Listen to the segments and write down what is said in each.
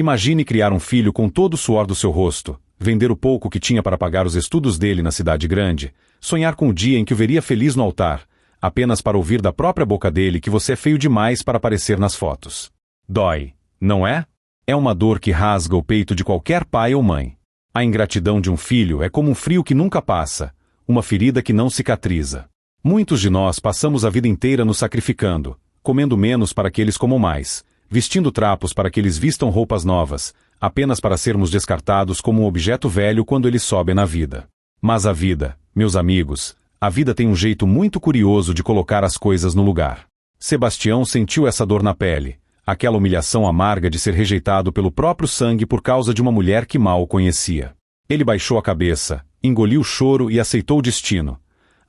Imagine criar um filho com todo o suor do seu rosto, vender o pouco que tinha para pagar os estudos dele na cidade grande, sonhar com o dia em que o veria feliz no altar, apenas para ouvir da própria boca dele que você é feio demais para aparecer nas fotos. Dói, não é? É uma dor que rasga o peito de qualquer pai ou mãe. A ingratidão de um filho é como um frio que nunca passa, uma ferida que não cicatriza. Muitos de nós passamos a vida inteira nos sacrificando, comendo menos para que eles comam mais, vestindo trapos para que eles vistam roupas novas, apenas para sermos descartados como um objeto velho quando eles sobem na vida. Mas a vida, meus amigos, a vida tem um jeito muito curioso de colocar as coisas no lugar. Sebastião sentiu essa dor na pele, aquela humilhação amarga de ser rejeitado pelo próprio sangue por causa de uma mulher que mal o conhecia. Ele baixou a cabeça, engoliu o choro e aceitou o destino.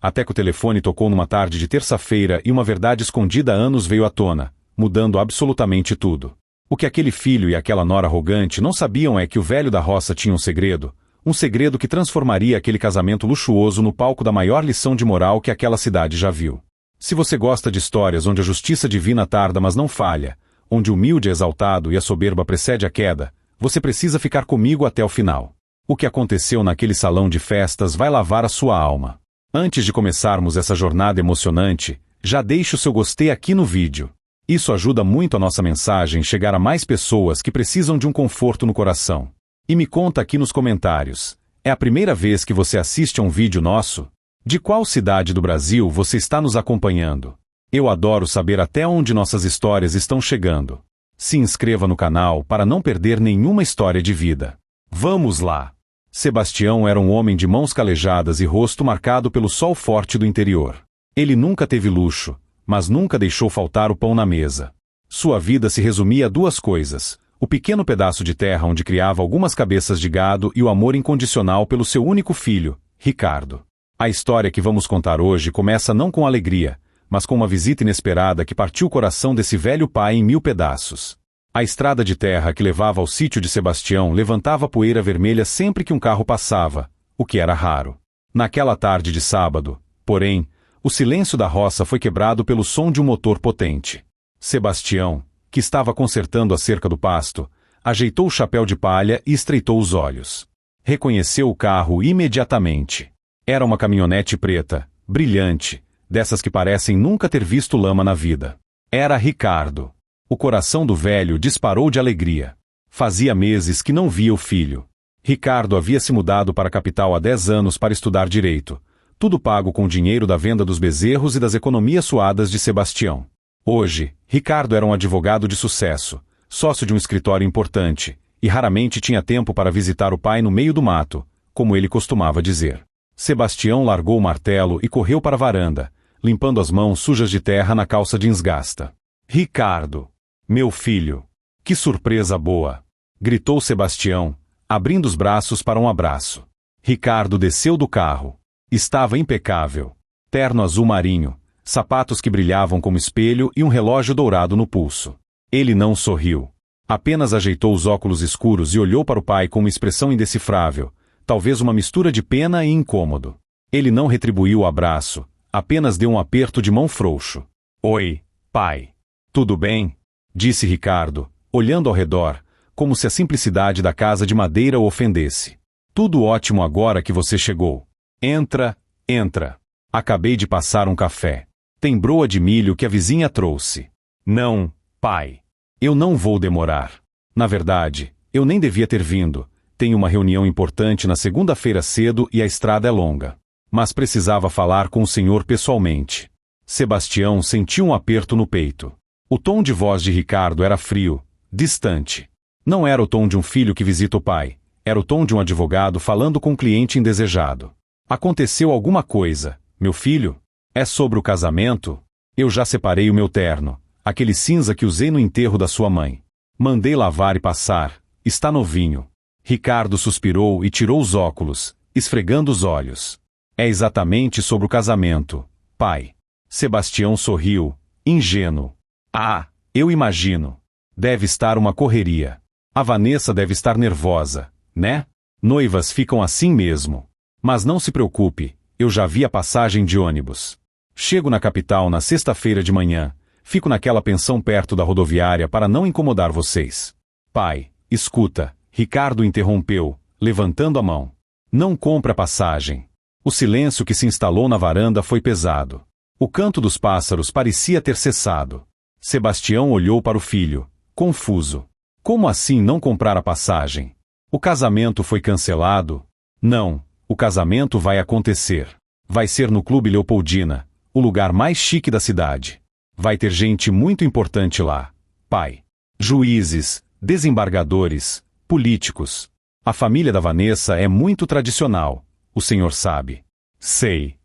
Até que o telefone tocou numa tarde de terça-feira e uma verdade escondida há anos veio à tona, mudando absolutamente tudo. O que aquele filho e aquela nora arrogante não sabiam é que o velho da roça tinha um segredo que transformaria aquele casamento luxuoso no palco da maior lição de moral que aquela cidade já viu. Se você gosta de histórias onde a justiça divina tarda mas não falha, onde o humilde é exaltado e a soberba precede a queda, você precisa ficar comigo até o final. O que aconteceu naquele salão de festas vai lavar a sua alma. Antes de começarmos essa jornada emocionante, já deixe o seu gostei aqui no vídeo. Isso ajuda muito a nossa mensagem chegar a mais pessoas que precisam de um conforto no coração. E me conta aqui nos comentários, é a primeira vez que você assiste a um vídeo nosso? De qual cidade do Brasil você está nos acompanhando? Eu adoro saber até onde nossas histórias estão chegando. Se inscreva no canal para não perder nenhuma história de vida. Vamos lá! Sebastião era um homem de mãos calejadas e rosto marcado pelo sol forte do interior. Ele nunca teve luxo, mas nunca deixou faltar o pão na mesa. Sua vida se resumia a duas coisas: o pequeno pedaço de terra onde criava algumas cabeças de gado e o amor incondicional pelo seu único filho, Ricardo. A história que vamos contar hoje começa não com alegria, mas com uma visita inesperada que partiu o coração desse velho pai em 1000 pedaços. A estrada de terra que levava ao sítio de Sebastião levantava poeira vermelha sempre que um carro passava, o que era raro. Naquela tarde de sábado, porém, o silêncio da roça foi quebrado pelo som de um motor potente. Sebastião, que estava consertando a cerca do pasto, ajeitou o chapéu de palha e estreitou os olhos. Reconheceu o carro imediatamente. Era uma caminhonete preta, brilhante, dessas que parecem nunca ter visto lama na vida. Era Ricardo. O coração do velho disparou de alegria. Fazia meses que não via o filho. Ricardo havia se mudado para a capital há 10 anos para estudar direito, tudo pago com o dinheiro da venda dos bezerros e das economias suadas de Sebastião. Hoje, Ricardo era um advogado de sucesso, sócio de um escritório importante, e raramente tinha tempo para visitar o pai no meio do mato, como ele costumava dizer. Sebastião largou o martelo e correu para a varanda, limpando as mãos sujas de terra na calça jeans gasta. Ricardo! Meu filho! Que surpresa boa! Gritou Sebastião, abrindo os braços para um abraço. Ricardo desceu do carro. Estava impecável. Terno azul marinho, sapatos que brilhavam como espelho e um relógio dourado no pulso. Ele não sorriu. Apenas ajeitou os óculos escuros e olhou para o pai com uma expressão indecifrável, talvez uma mistura de pena e incômodo. Ele não retribuiu o abraço, apenas deu um aperto de mão frouxo. Oi, pai. Tudo bem? Disse Ricardo, olhando ao redor, como se a simplicidade da casa de madeira o ofendesse. Tudo ótimo agora que você chegou. Entra, entra. Acabei de passar um café. Tem broa de milho que a vizinha trouxe. Não, pai. Eu não vou demorar. Na verdade, eu nem devia ter vindo. Tenho uma reunião importante na segunda-feira cedo e a estrada é longa. Mas precisava falar com o senhor pessoalmente. Sebastião sentiu um aperto no peito. O tom de voz de Ricardo era frio, distante. Não era o tom de um filho que visita o pai. Era o tom de um advogado falando com um cliente indesejado. Aconteceu alguma coisa, meu filho? É sobre o casamento? Eu já separei o meu terno, aquele cinza que usei no enterro da sua mãe. Mandei lavar e passar, está novinho. Ricardo suspirou e tirou os óculos, esfregando os olhos. É exatamente sobre o casamento, pai. Sebastião sorriu, ingênuo. Ah, eu imagino. Deve estar uma correria. A Vanessa deve estar nervosa, né? Noivas ficam assim mesmo. Mas não se preocupe, eu já vi a passagem de ônibus. Chego na capital na sexta-feira de manhã, fico naquela pensão perto da rodoviária para não incomodar vocês. Pai, escuta, Ricardo interrompeu, levantando a mão. Não compre a passagem. O silêncio que se instalou na varanda foi pesado. O canto dos pássaros parecia ter cessado. Sebastião olhou para o filho, confuso. Como assim não comprar a passagem? O casamento foi cancelado? Não, o casamento vai acontecer. Vai ser no Clube Leopoldina, o lugar mais chique da cidade. Vai ter gente muito importante lá, pai. Juízes, desembargadores, políticos. A família da Vanessa é muito tradicional, o senhor sabe. Sei.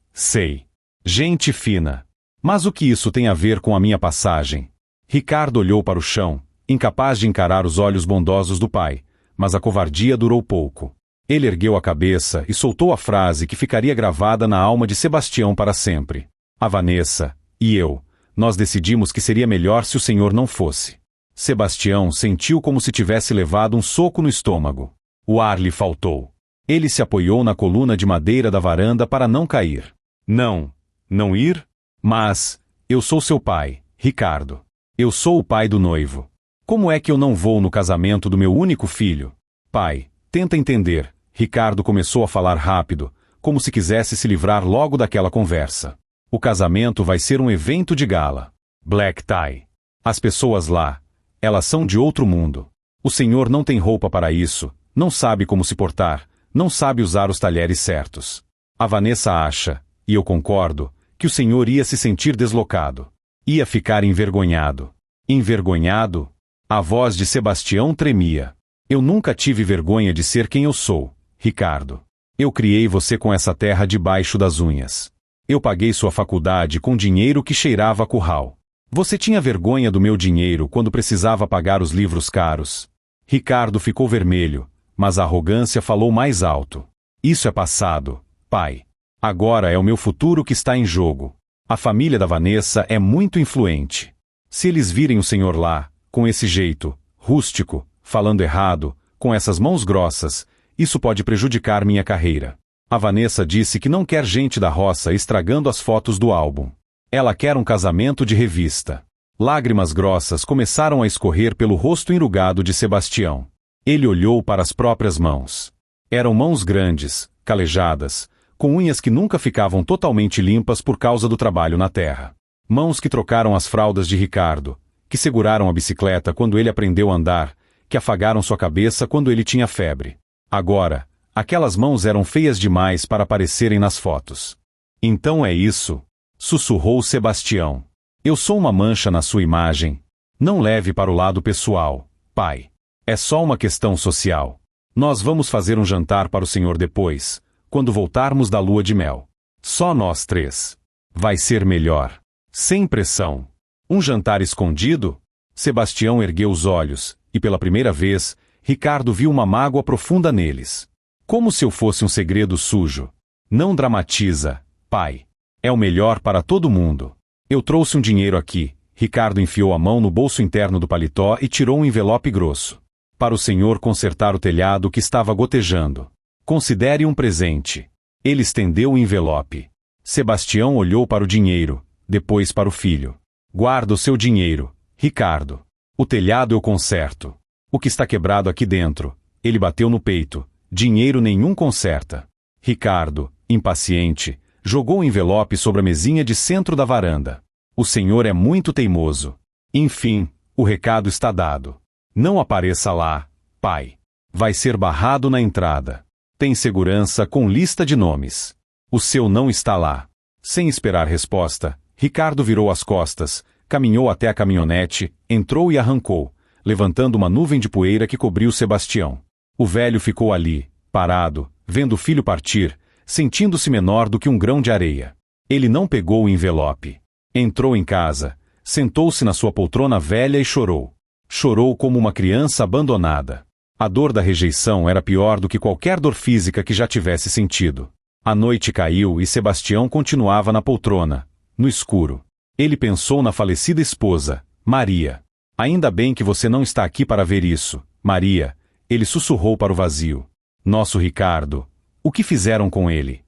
Gente fina. Mas o que isso tem a ver com a minha passagem? Ricardo olhou para o chão, incapaz de encarar os olhos bondosos do pai, mas a covardia durou pouco. Ele ergueu a cabeça e soltou a frase que ficaria gravada na alma de Sebastião para sempre. A Vanessa, e eu, nós decidimos que seria melhor se o senhor não fosse. Sebastião sentiu como se tivesse levado um soco no estômago. O ar lhe faltou. Ele se apoiou na coluna de madeira da varanda para não cair. Não ir? Mas, eu sou seu pai, Ricardo. Eu sou o pai do noivo. Como é que eu não vou no casamento do meu único filho? Pai, tenta entender. Ricardo começou a falar rápido, como se quisesse se livrar logo daquela conversa. O casamento vai ser um evento de gala. Black tie. As pessoas lá, elas são de outro mundo. O senhor não tem roupa para isso, não sabe como se portar, não sabe usar os talheres certos. A Vanessa acha, e eu concordo, que o senhor ia se sentir deslocado. Ia ficar envergonhado. Envergonhado? A voz de Sebastião tremia. Eu nunca tive vergonha de ser quem eu sou, Ricardo. Eu criei você com essa terra debaixo das unhas. Eu paguei sua faculdade com dinheiro que cheirava a curral. Você tinha vergonha do meu dinheiro quando precisava pagar os livros caros. Ricardo ficou vermelho, mas a arrogância falou mais alto. Isso é passado, pai. Agora é o meu futuro que está em jogo. A família da Vanessa é muito influente. Se eles virem o senhor lá, com esse jeito, rústico, falando errado, com essas mãos grossas, isso pode prejudicar minha carreira. A Vanessa disse que não quer gente da roça estragando as fotos do álbum. Ela quer um casamento de revista. Lágrimas grossas começaram a escorrer pelo rosto enrugado de Sebastião. Ele olhou para as próprias mãos. Eram mãos grandes, calejadas, com unhas que nunca ficavam totalmente limpas por causa do trabalho na terra. Mãos que trocaram as fraldas de Ricardo, que seguraram a bicicleta quando ele aprendeu a andar, que afagaram sua cabeça quando ele tinha febre. Agora, aquelas mãos eram feias demais para aparecerem nas fotos. Então é isso, sussurrou Sebastião. Eu sou uma mancha na sua imagem. Não leve para o lado pessoal, pai. É só uma questão social. Nós vamos fazer um jantar para o senhor depois, quando voltarmos da lua de mel. Só nós três. Vai ser melhor. Sem pressão. Um jantar escondido? Sebastião ergueu os olhos, e pela primeira vez, Ricardo viu uma mágoa profunda neles. Como se eu fosse um segredo sujo. Não dramatiza, pai. É o melhor para todo mundo. Eu trouxe um dinheiro aqui. Ricardo enfiou a mão no bolso interno do paletó e tirou um envelope grosso. Para o senhor consertar o telhado que estava gotejando. Considere um presente. Ele estendeu o envelope. Sebastião olhou para o dinheiro, depois para o filho. Guarda o seu dinheiro, Ricardo. O telhado eu conserto. O que está quebrado aqui dentro? Ele bateu no peito. Dinheiro nenhum conserta. Ricardo, impaciente, jogou o envelope sobre a mesinha de centro da varanda. O senhor é muito teimoso. Enfim, o recado está dado. Não apareça lá, pai. Vai ser barrado na entrada. Tem segurança com lista de nomes. O seu não está lá. Sem esperar resposta, Ricardo virou as costas, caminhou até a caminhonete, entrou e arrancou, levantando uma nuvem de poeira que cobriu Sebastião. O velho ficou ali, parado, vendo o filho partir, sentindo-se menor do que um grão de areia. Ele não pegou o envelope. Entrou em casa, sentou-se na sua poltrona velha e chorou. Chorou como uma criança abandonada. A dor da rejeição era pior do que qualquer dor física que já tivesse sentido. A noite caiu e Sebastião continuava na poltrona, no escuro. Ele pensou na falecida esposa, Maria. Ainda bem que você não está aqui para ver isso, Maria. Ele sussurrou para o vazio. Nosso Ricardo. O que fizeram com ele?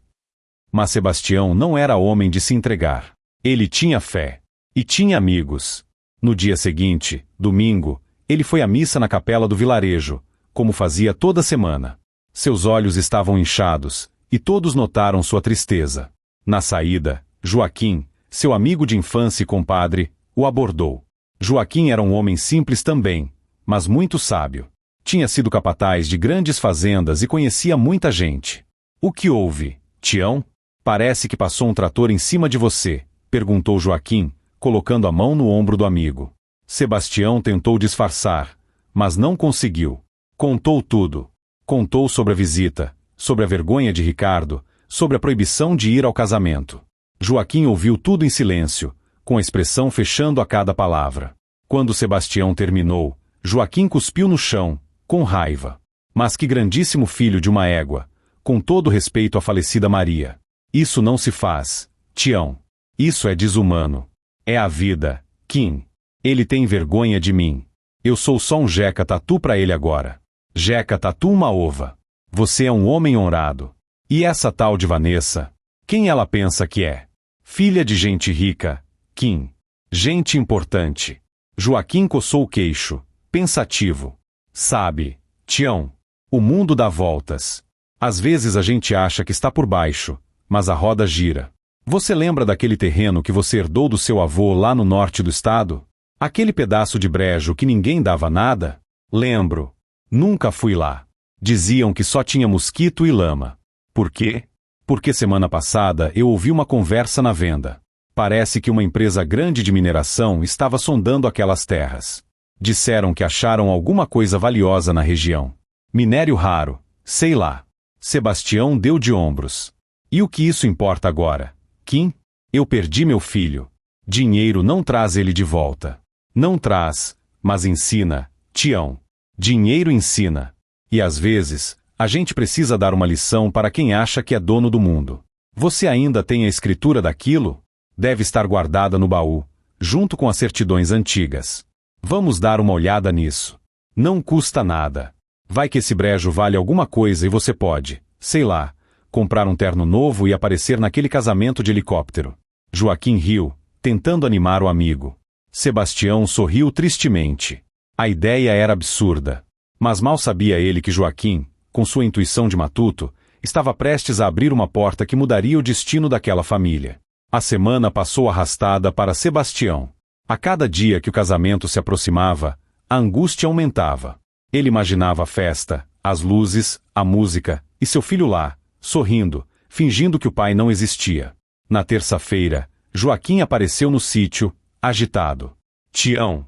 Mas Sebastião não era homem de se entregar. Ele tinha fé. E tinha amigos. No dia seguinte, domingo, ele foi à missa na capela do vilarejo, como fazia toda semana. Seus olhos estavam inchados, e todos notaram sua tristeza. Na saída, Joaquim, seu amigo de infância e compadre, o abordou. Joaquim era um homem simples também, mas muito sábio. Tinha sido capataz de grandes fazendas e conhecia muita gente. O que houve, Tião? Parece que passou um trator em cima de você, perguntou Joaquim, colocando a mão no ombro do amigo. Sebastião tentou disfarçar, mas não conseguiu. Contou tudo. Contou sobre a visita, sobre a vergonha de Ricardo, sobre a proibição de ir ao casamento. Joaquim ouviu tudo em silêncio, com a expressão fechando a cada palavra. Quando Sebastião terminou, Joaquim cuspiu no chão, com raiva. Mas que grandíssimo filho de uma égua, com todo respeito à falecida Maria. Isso não se faz, Tião. Isso é desumano. É a vida, Kim. Ele tem vergonha de mim. Eu sou só um jeca tatu pra ele agora. Jeca tatu uma ova. Você é um homem honrado. E essa tal de Vanessa? Quem ela pensa que é? Filha de gente rica, Kim. Gente importante. Joaquim coçou o queixo, pensativo. Sabe, Tião, o mundo dá voltas. Às vezes a gente acha que está por baixo, mas a roda gira. Você lembra daquele terreno que você herdou do seu avô lá no norte do estado? Aquele pedaço de brejo que ninguém dava nada? Lembro. Nunca fui lá. Diziam que só tinha mosquito e lama. Por quê? Porque semana passada eu ouvi uma conversa na venda. Parece que uma empresa grande de mineração estava sondando aquelas terras. Disseram que acharam alguma coisa valiosa na região. Minério raro, sei lá. Sebastião deu de ombros. E o que isso importa agora? Kim? Eu perdi meu filho. Dinheiro não traz ele de volta. Não traz, mas ensina, Tião. Dinheiro ensina. E às vezes, a gente precisa dar uma lição para quem acha que é dono do mundo. Você ainda tem a escritura daquilo? Deve estar guardada no baú, junto com as certidões antigas. Vamos dar uma olhada nisso. Não custa nada. Vai que esse brejo vale alguma coisa e você pode, sei lá, comprar um terno novo e aparecer naquele casamento de helicóptero. Joaquim riu, tentando animar o amigo. Sebastião sorriu tristemente. A ideia era absurda. Mas mal sabia ele que Joaquim, com sua intuição de matuto, estava prestes a abrir uma porta que mudaria o destino daquela família. A semana passou arrastada para Sebastião. A cada dia que o casamento se aproximava, a angústia aumentava. Ele imaginava a festa, as luzes, a música, e seu filho lá, sorrindo, fingindo que o pai não existia. Na terça-feira, Joaquim apareceu no sítio, agitado. Tião,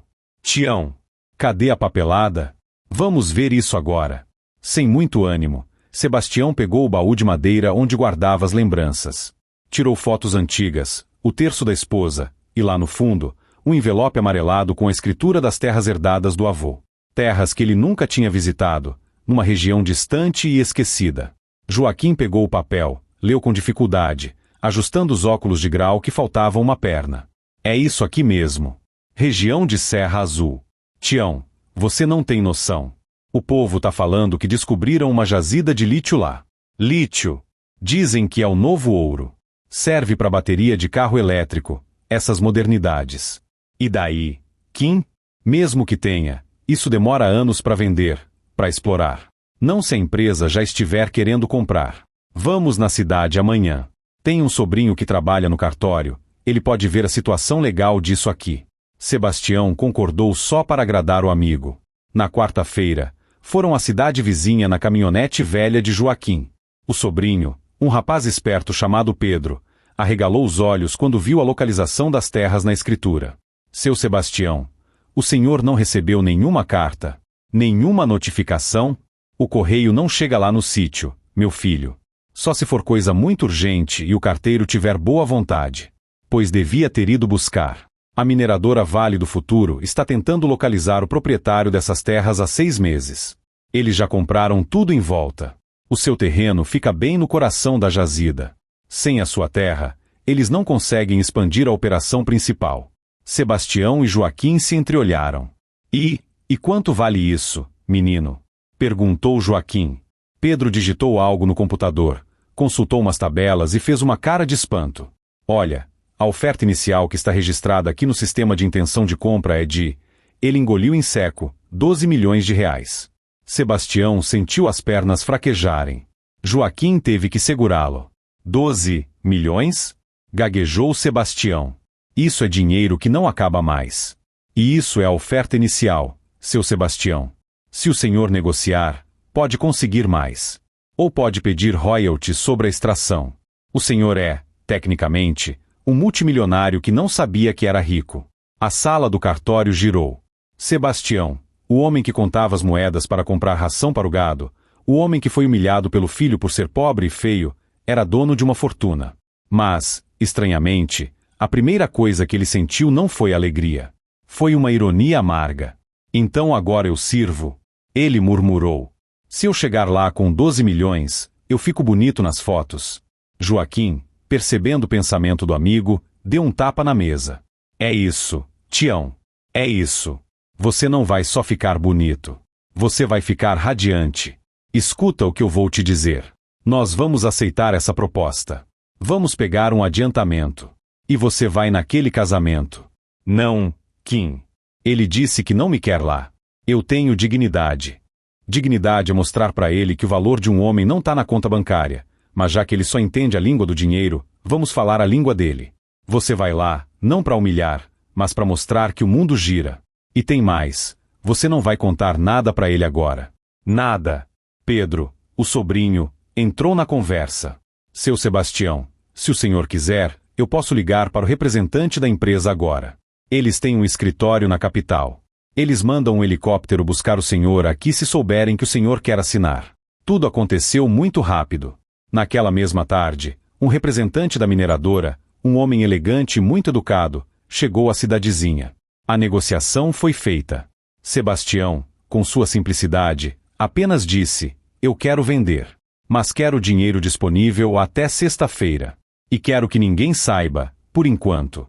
cadê a papelada? Vamos ver isso agora. Sem muito ânimo, Sebastião pegou o baú de madeira onde guardava as lembranças. Tirou fotos antigas, o terço da esposa, e lá no fundo, um envelope amarelado com a escritura das terras herdadas do avô. Terras que ele nunca tinha visitado, numa região distante e esquecida. Joaquim pegou o papel, leu com dificuldade, ajustando os óculos de grau que faltavam uma perna. É isso aqui mesmo. Região de Serra Azul. Tião, você não tem noção. O povo tá falando que descobriram uma jazida de lítio lá. Lítio. Dizem que é o novo ouro. Serve para bateria de carro elétrico, essas modernidades. E daí, Kim? Mesmo que tenha, isso demora anos para vender, para explorar. Não se a empresa já estiver querendo comprar. Vamos na cidade amanhã. Tem um sobrinho que trabalha no cartório, ele pode ver a situação legal disso aqui. Sebastião concordou só para agradar o amigo. Na quarta-feira, foram à cidade vizinha na caminhonete velha de Joaquim. O sobrinho, um rapaz esperto chamado Pedro, arregalou os olhos quando viu a localização das terras na escritura. Seu Sebastião, o senhor não recebeu nenhuma carta, nenhuma notificação? O correio não chega lá no sítio, meu filho. Só se for coisa muito urgente e o carteiro tiver boa vontade. Pois devia ter ido buscar. A mineradora Vale do Futuro está tentando localizar o proprietário dessas terras há 6 meses. Eles já compraram tudo em volta. O seu terreno fica bem no coração da jazida. Sem a sua terra, eles não conseguem expandir a operação principal. Sebastião e Joaquim se entreolharam. E quanto vale isso, menino? Perguntou Joaquim. Pedro digitou algo no computador, consultou umas tabelas e fez uma cara de espanto. Olha, a oferta inicial que está registrada aqui no sistema de intenção de compra é de... Ele engoliu em seco, 12 milhões de reais. Sebastião sentiu as pernas fraquejarem. Joaquim teve que segurá-lo. 12 milhões? Gaguejou Sebastião. Isso é dinheiro que não acaba mais. E isso é a oferta inicial, seu Sebastião. Se o senhor negociar, pode conseguir mais. Ou pode pedir royalties sobre a extração. O senhor é, tecnicamente, um multimilionário que não sabia que era rico. A sala do cartório girou. Sebastião, o homem que contava as moedas para comprar ração para o gado, o homem que foi humilhado pelo filho por ser pobre e feio, era dono de uma fortuna. Mas, estranhamente, a primeira coisa que ele sentiu não foi alegria. Foi uma ironia amarga. Então agora eu sirvo. Ele murmurou. Se eu chegar lá com 12 milhões, eu fico bonito nas fotos. Joaquim, percebendo o pensamento do amigo, deu um tapa na mesa. É isso, Tião. É isso. Você não vai só ficar bonito. Você vai ficar radiante. Escuta o que eu vou te dizer. Nós vamos aceitar essa proposta. Vamos pegar um adiantamento. E você vai naquele casamento. Não, Kim. Ele disse que não me quer lá. Eu tenho dignidade. Dignidade é mostrar para ele que o valor de um homem não está na conta bancária, mas já que ele só entende a língua do dinheiro, vamos falar a língua dele. Você vai lá, não para humilhar, mas para mostrar que o mundo gira. E tem mais, você não vai contar nada para ele agora. Nada. Pedro, o sobrinho, entrou na conversa. Seu Sebastião, se o senhor quiser, eu posso ligar para o representante da empresa agora. Eles têm um escritório na capital. Eles mandam um helicóptero buscar o senhor aqui se souberem que o senhor quer assinar. Tudo aconteceu muito rápido. Naquela mesma tarde, um representante da mineradora, um homem elegante e muito educado, chegou à cidadezinha. A negociação foi feita. Sebastião, com sua simplicidade, apenas disse: eu quero vender. Mas quero o dinheiro disponível até sexta-feira. E quero que ninguém saiba, por enquanto.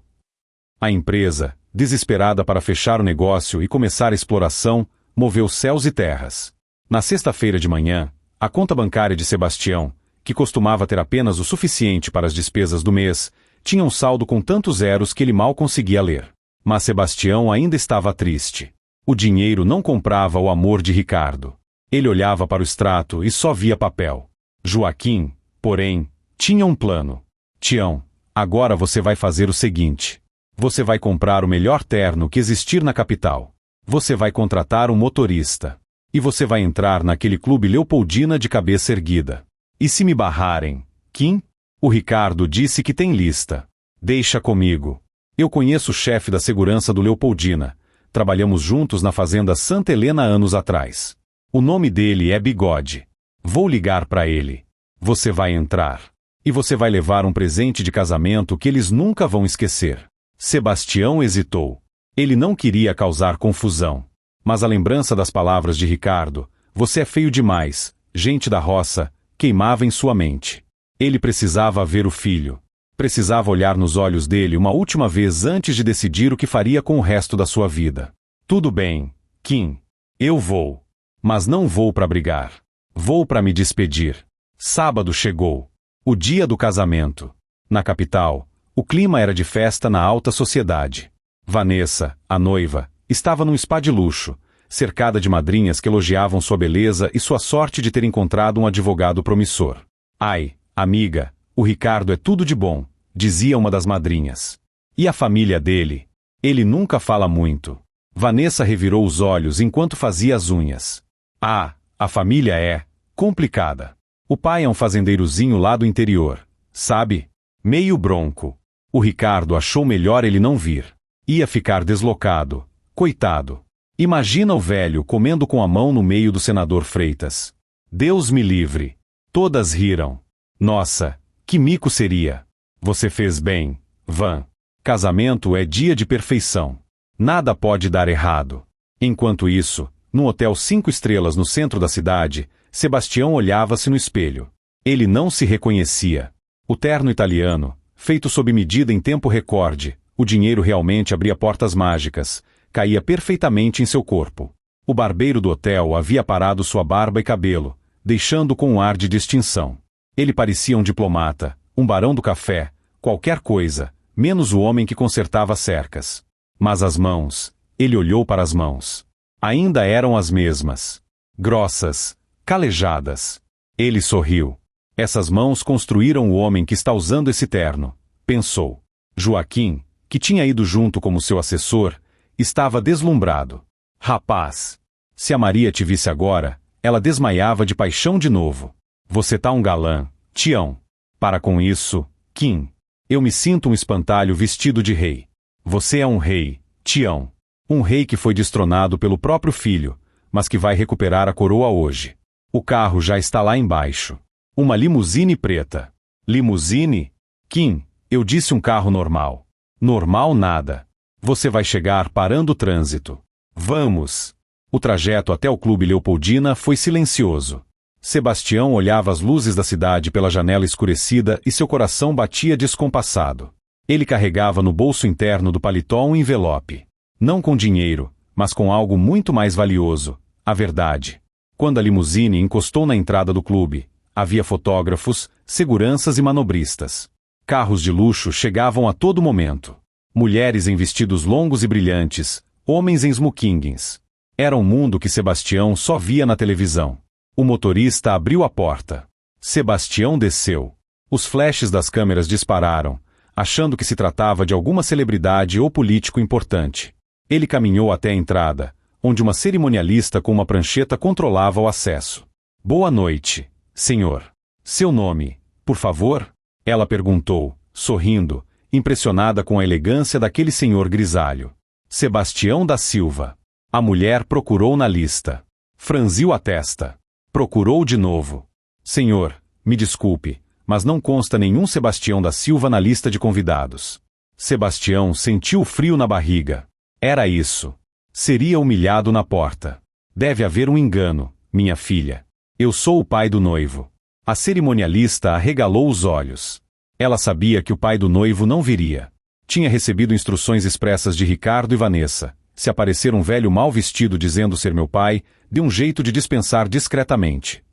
A empresa, desesperada para fechar o negócio e começar a exploração, moveu céus e terras. Na sexta-feira de manhã, a conta bancária de Sebastião, que costumava ter apenas o suficiente para as despesas do mês, tinha um saldo com tantos zeros que ele mal conseguia ler. Mas Sebastião ainda estava triste. O dinheiro não comprava o amor de Ricardo. Ele olhava para o extrato e só via papel. Joaquim, porém, tinha um plano. Tião, agora você vai fazer o seguinte. Você vai comprar o melhor terno que existir na capital. Você vai contratar um motorista. E você vai entrar naquele clube Leopoldina de cabeça erguida. E se me barrarem, Kim? O Ricardo disse que tem lista. Deixa comigo. Eu conheço o chefe da segurança do Leopoldina. Trabalhamos juntos na fazenda Santa Helena anos atrás. O nome dele é Bigode. Vou ligar para ele. Você vai entrar. E você vai levar um presente de casamento que eles nunca vão esquecer. Sebastião hesitou. Ele não queria causar confusão. Mas a lembrança das palavras de Ricardo, você é feio demais, gente da roça, queimava em sua mente. Ele precisava ver o filho. Precisava olhar nos olhos dele uma última vez antes de decidir o que faria com o resto da sua vida. Tudo bem, Kim. Eu vou. Mas não vou para brigar. Vou para me despedir. Sábado chegou. O dia do casamento. Na capital, o clima era de festa na alta sociedade. Vanessa, a noiva, estava num spa de luxo, cercada de madrinhas que elogiavam sua beleza e sua sorte de ter encontrado um advogado promissor. Ai, amiga, o Ricardo é tudo de bom, dizia uma das madrinhas. E a família dele? Ele nunca fala muito. Vanessa revirou os olhos enquanto fazia as unhas. Ah, a família é complicada. O pai é um fazendeirozinho lá do interior, sabe? Meio bronco. O Ricardo achou melhor ele não vir. Ia ficar deslocado. Coitado. Imagina o velho comendo com a mão no meio do senador Freitas. Deus me livre. Todas riram. Nossa, que mico seria. Você fez bem, Van. Casamento é dia de perfeição. Nada pode dar errado. Enquanto isso, num hotel 5 estrelas no centro da cidade, Sebastião olhava-se no espelho. Ele não se reconhecia. O terno italiano, feito sob medida em tempo recorde, o dinheiro realmente abria portas mágicas, caía perfeitamente em seu corpo. O barbeiro do hotel havia parado sua barba e cabelo, deixando com um ar de distinção. Ele parecia um diplomata, um barão do café, qualquer coisa, menos o homem que consertava cercas. Mas as mãos, ele olhou para as mãos. Ainda eram as mesmas. grossas, calejadas. Ele sorriu. Essas mãos construíram o homem que está usando esse terno, pensou. Joaquim, que tinha ido junto como seu assessor, estava deslumbrado. Rapaz! Se a Maria te visse agora, ela desmaiava de paixão de novo. Você tá um galã, Tião. Para com isso, Kim. Eu me sinto um espantalho vestido de rei. Você é um rei, Tião. Um rei que foi destronado pelo próprio filho, mas que vai recuperar a coroa hoje. O carro já está lá embaixo. Uma limusine preta. Limusine? Kim, eu disse um carro normal. Normal nada. Você vai chegar parando o trânsito. Vamos! O trajeto até o Clube Leopoldina foi silencioso. Sebastião olhava as luzes da cidade pela janela escurecida e seu coração batia descompassado. Ele carregava no bolso interno do paletó um envelope. Não com dinheiro, mas com algo muito mais valioso, a verdade. Quando a limusine encostou na entrada do clube, havia fotógrafos, seguranças e manobristas. Carros de luxo chegavam a todo momento. Mulheres em vestidos longos e brilhantes, homens em smokings. Era um mundo que Sebastião só via na televisão. O motorista abriu a porta. Sebastião desceu. Os flashes das câmeras dispararam, achando que se tratava de alguma celebridade ou político importante. Ele caminhou até a entrada, onde uma cerimonialista com uma prancheta controlava o acesso. Boa noite, senhor. Seu nome, por favor? Ela perguntou, sorrindo, impressionada com a elegância daquele senhor grisalho. Sebastião da Silva. A mulher procurou na lista. Franziu a testa. Procurou de novo. Senhor, me desculpe, mas não consta nenhum Sebastião da Silva na lista de convidados. Sebastião sentiu frio na barriga. Era isso. Seria humilhado na porta. Deve haver um engano, minha filha. Eu sou o pai do noivo. A cerimonialista arregalou os olhos. Ela sabia que o pai do noivo não viria. Tinha recebido instruções expressas de Ricardo e Vanessa. Se aparecer um velho mal vestido dizendo ser meu pai, dê um jeito de dispensar discretamente.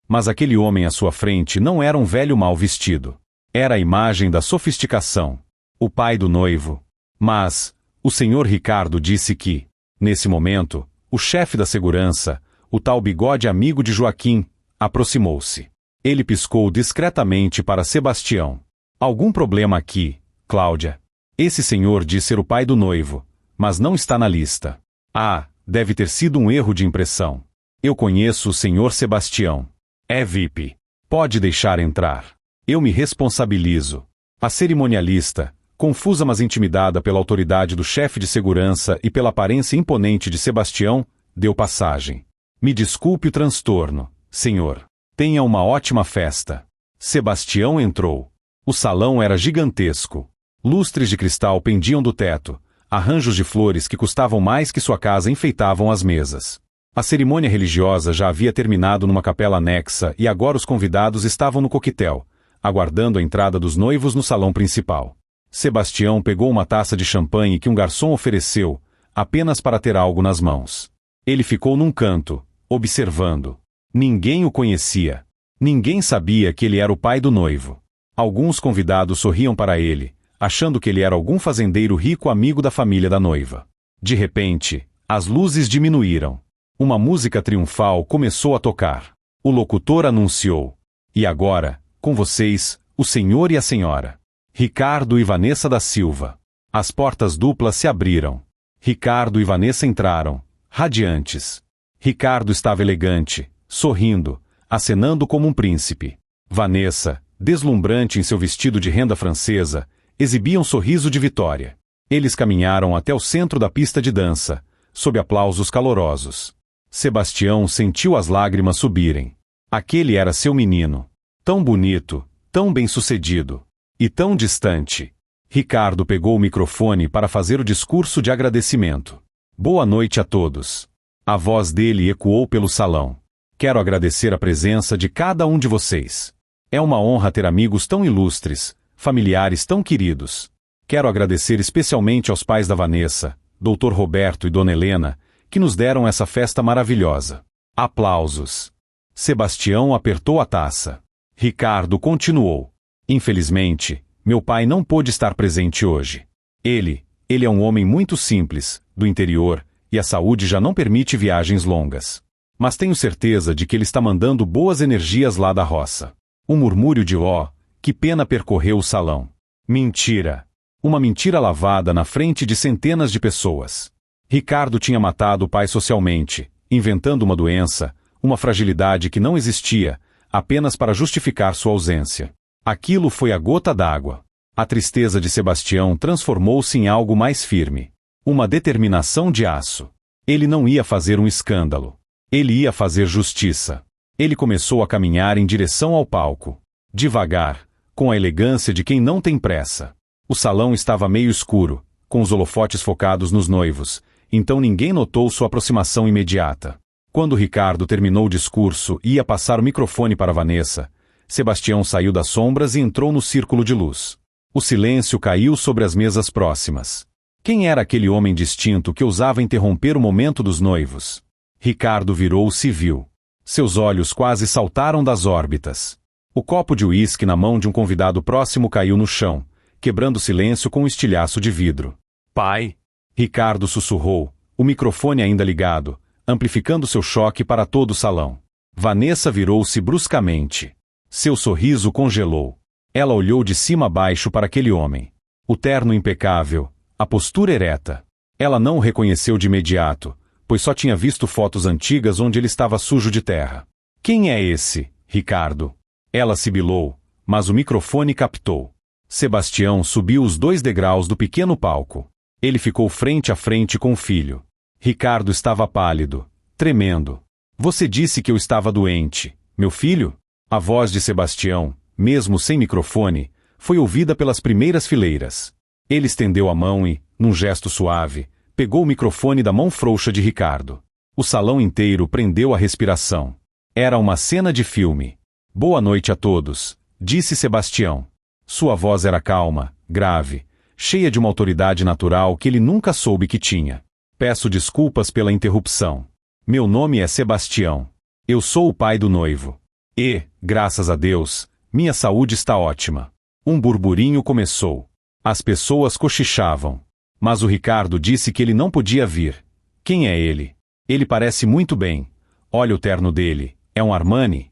Mas aquele homem à sua frente não era um velho mal vestido. Era a imagem da sofisticação. O pai do noivo. Mas o senhor Ricardo disse que, nesse momento, o chefe da segurança, o tal bigode amigo de Joaquim, aproximou-se. Ele piscou discretamente para Sebastião. Algum problema aqui, Cláudia? Esse senhor diz ser o pai do noivo, mas não está na lista. Ah, deve ter sido um erro de impressão. Eu conheço o senhor Sebastião. É VIP. Pode deixar entrar. Eu me responsabilizo. A cerimonialista, confusa mas intimidada pela autoridade do chefe de segurança e pela aparência imponente de Sebastião, deu passagem. Me desculpe o transtorno, senhor. Tenha uma ótima festa. Sebastião entrou. O salão era gigantesco. Lustres de cristal pendiam do teto. Arranjos de flores que custavam mais que sua casa enfeitavam as mesas. A cerimônia religiosa já havia terminado numa capela anexa e agora os convidados estavam no coquetel, aguardando a entrada dos noivos no salão principal. Sebastião pegou uma taça de champanhe que um garçom ofereceu, apenas para ter algo nas mãos. Ele ficou num canto, observando. Ninguém o conhecia. Ninguém sabia que ele era o pai do noivo. Alguns convidados sorriam para ele, achando que ele era algum fazendeiro rico amigo da família da noiva. De repente, as luzes diminuíram. Uma música triunfal começou a tocar. O locutor anunciou. E agora, com vocês, o senhor e a senhora. Ricardo e Vanessa da Silva. As portas duplas se abriram. Ricardo e Vanessa entraram, radiantes. Ricardo estava elegante, sorrindo, acenando como um príncipe. Vanessa, deslumbrante em seu vestido de renda francesa, exibia um sorriso de vitória. Eles caminharam até o centro da pista de dança, sob aplausos calorosos. Sebastião sentiu as lágrimas subirem. Aquele era seu menino. Tão bonito, tão bem-sucedido. E tão distante. Ricardo pegou o microfone para fazer o discurso de agradecimento. Boa noite a todos. A voz dele ecoou pelo salão. Quero agradecer a presença de cada um de vocês. É uma honra ter amigos tão ilustres, familiares tão queridos. Quero agradecer especialmente aos pais da Vanessa, Dr. Roberto e Dona Helena, que nos deram essa festa maravilhosa. Aplausos. Sebastião apertou a taça. Ricardo continuou. Infelizmente, meu pai não pôde estar presente hoje. Ele é um homem muito simples, do interior, e a saúde já não permite viagens longas. Mas tenho certeza de que ele está mandando boas energias lá da roça. Um murmúrio de ó, que pena percorreu o salão. Mentira. Uma mentira lavada na frente de centenas de pessoas. Ricardo tinha matado o pai socialmente, inventando uma doença, uma fragilidade que não existia, apenas para justificar sua ausência. Aquilo foi a gota d'água. A tristeza de Sebastião transformou-se em algo mais firme. Uma determinação de aço. Ele não ia fazer um escândalo. Ele ia fazer justiça. Ele começou a caminhar em direção ao palco. Devagar, com a elegância de quem não tem pressa. O salão estava meio escuro, com os holofotes focados nos noivos, então ninguém notou sua aproximação imediata. Quando Ricardo terminou o discurso e ia passar o microfone para Vanessa, Sebastião saiu das sombras e entrou no círculo de luz. O silêncio caiu sobre as mesas próximas. Quem era aquele homem distinto que ousava interromper o momento dos noivos? Ricardo virou-se e viu. Seus olhos quase saltaram das órbitas. O copo de uísque na mão de um convidado próximo caiu no chão, quebrando o silêncio com um estilhaço de vidro. Pai! Ricardo sussurrou, o microfone ainda ligado, amplificando seu choque para todo o salão. Vanessa virou-se bruscamente. Seu sorriso congelou. Ela olhou de cima a baixo para aquele homem. O terno impecável, a postura ereta. Ela não o reconheceu de imediato, pois só tinha visto fotos antigas onde ele estava sujo de terra. Quem é esse, Ricardo? Ela sibilou, mas o microfone captou. Sebastião subiu os 2 degraus do pequeno palco. Ele ficou frente a frente com o filho. Ricardo estava pálido, tremendo. Você disse que eu estava doente, meu filho? A voz de Sebastião, mesmo sem microfone, foi ouvida pelas primeiras fileiras. Ele estendeu a mão e, num gesto suave, pegou o microfone da mão frouxa de Ricardo. O salão inteiro prendeu a respiração. Era uma cena de filme. Boa noite a todos, disse Sebastião. Sua voz era calma, grave, cheia de uma autoridade natural que ele nunca soube que tinha. Peço desculpas pela interrupção. Meu nome é Sebastião. Eu sou o pai do noivo. E, graças a Deus, minha saúde está ótima. Um burburinho começou. As pessoas cochichavam. Mas o Ricardo disse que ele não podia vir. Quem é ele? Ele parece muito bem. Olha o terno dele. É um Armani?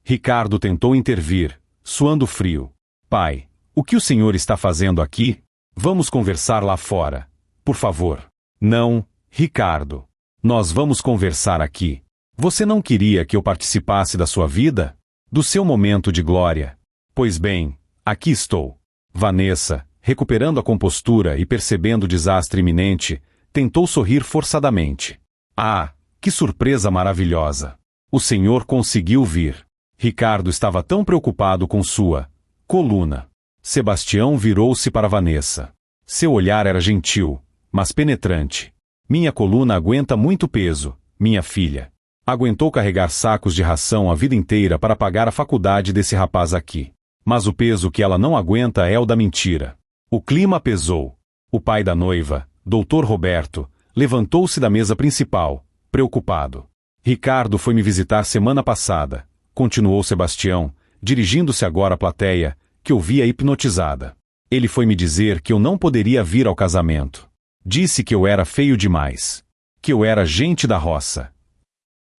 Ricardo tentou intervir, suando frio. Pai, o que o senhor está fazendo aqui? Vamos conversar lá fora. Por favor. Não, Ricardo. Nós vamos conversar aqui. Você não queria que eu participasse da sua vida? Do seu momento de glória? Pois bem, aqui estou. Vanessa, recuperando a compostura e percebendo o desastre iminente, tentou sorrir forçadamente. Ah, que surpresa maravilhosa! O senhor conseguiu vir. Ricardo estava tão preocupado com sua coluna. Sebastião virou-se para Vanessa. Seu olhar era gentil, mas penetrante. Minha coluna aguenta muito peso, minha filha. Aguentou carregar sacos de ração a vida inteira para pagar a faculdade desse rapaz aqui. Mas o peso que ela não aguenta é o da mentira. O clima pesou. O pai da noiva, Dr. Roberto, levantou-se da mesa principal, preocupado. Ricardo foi me visitar semana passada, continuou Sebastião, dirigindo-se agora à plateia, que ouvia hipnotizada. Ele foi me dizer que eu não poderia vir ao casamento. Disse que eu era feio demais. Que eu era gente da roça.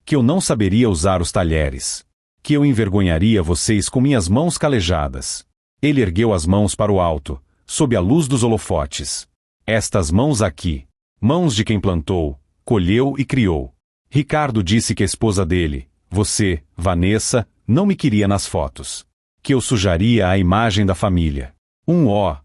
Que eu não saberia usar os talheres. Que eu envergonharia vocês com minhas mãos calejadas. Ele ergueu as mãos para o alto, sob a luz dos holofotes. Estas mãos aqui. Mãos de quem plantou, colheu e criou. Ricardo disse que a esposa dele, você, Vanessa, não me queria nas fotos. Que eu sujaria a imagem da família. Um ó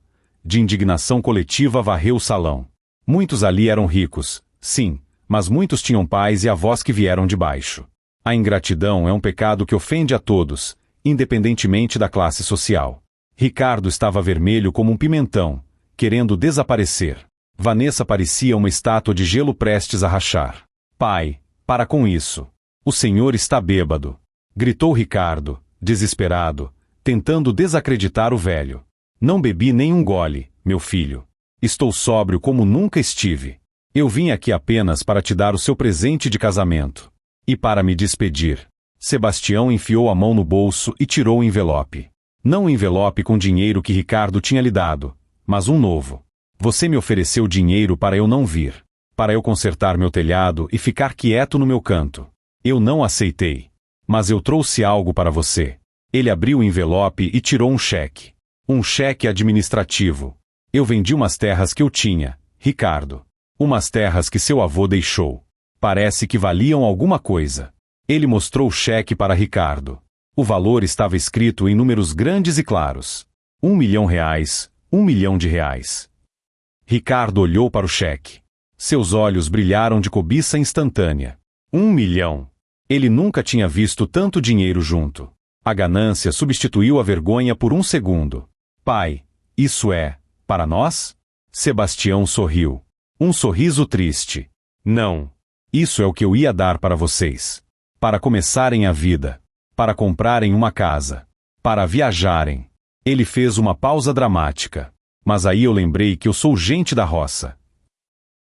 de indignação coletiva varreu o salão. Muitos ali eram ricos, sim, mas muitos tinham pais e avós que vieram de baixo. A ingratidão é um pecado que ofende a todos, independentemente da classe social. Ricardo estava vermelho como um pimentão, querendo desaparecer. Vanessa parecia uma estátua de gelo prestes a rachar. Pai, para com isso. O senhor está bêbado. Gritou Ricardo, desesperado, tentando desacreditar o velho. Não bebi nem um gole, meu filho. Estou sóbrio como nunca estive. Eu vim aqui apenas para te dar o seu presente de casamento. E para me despedir. Sebastião enfiou a mão no bolso e tirou o envelope. Não o envelope com dinheiro que Ricardo tinha lhe dado, mas um novo. Você me ofereceu dinheiro para eu não vir. Para eu consertar meu telhado e ficar quieto no meu canto. Eu não aceitei. Mas eu trouxe algo para você. Ele abriu o envelope e tirou um cheque. Um cheque administrativo. Eu vendi umas terras que eu tinha, Ricardo. Umas terras que seu avô deixou. Parece que valiam alguma coisa. Ele mostrou o cheque para Ricardo. O valor estava escrito em números grandes e claros. R$1 milhão, R$1 milhão. Ricardo olhou para o cheque. Seus olhos brilharam de cobiça instantânea. 1 milhão. Ele nunca tinha visto tanto dinheiro junto. A ganância substituiu a vergonha por um segundo. Pai, isso é, para nós? Sebastião sorriu. Um sorriso triste. Não. Isso é o que eu ia dar para vocês. Para começarem a vida. Para comprarem uma casa. Para viajarem. Ele fez uma pausa dramática. Mas aí eu lembrei que eu sou gente da roça.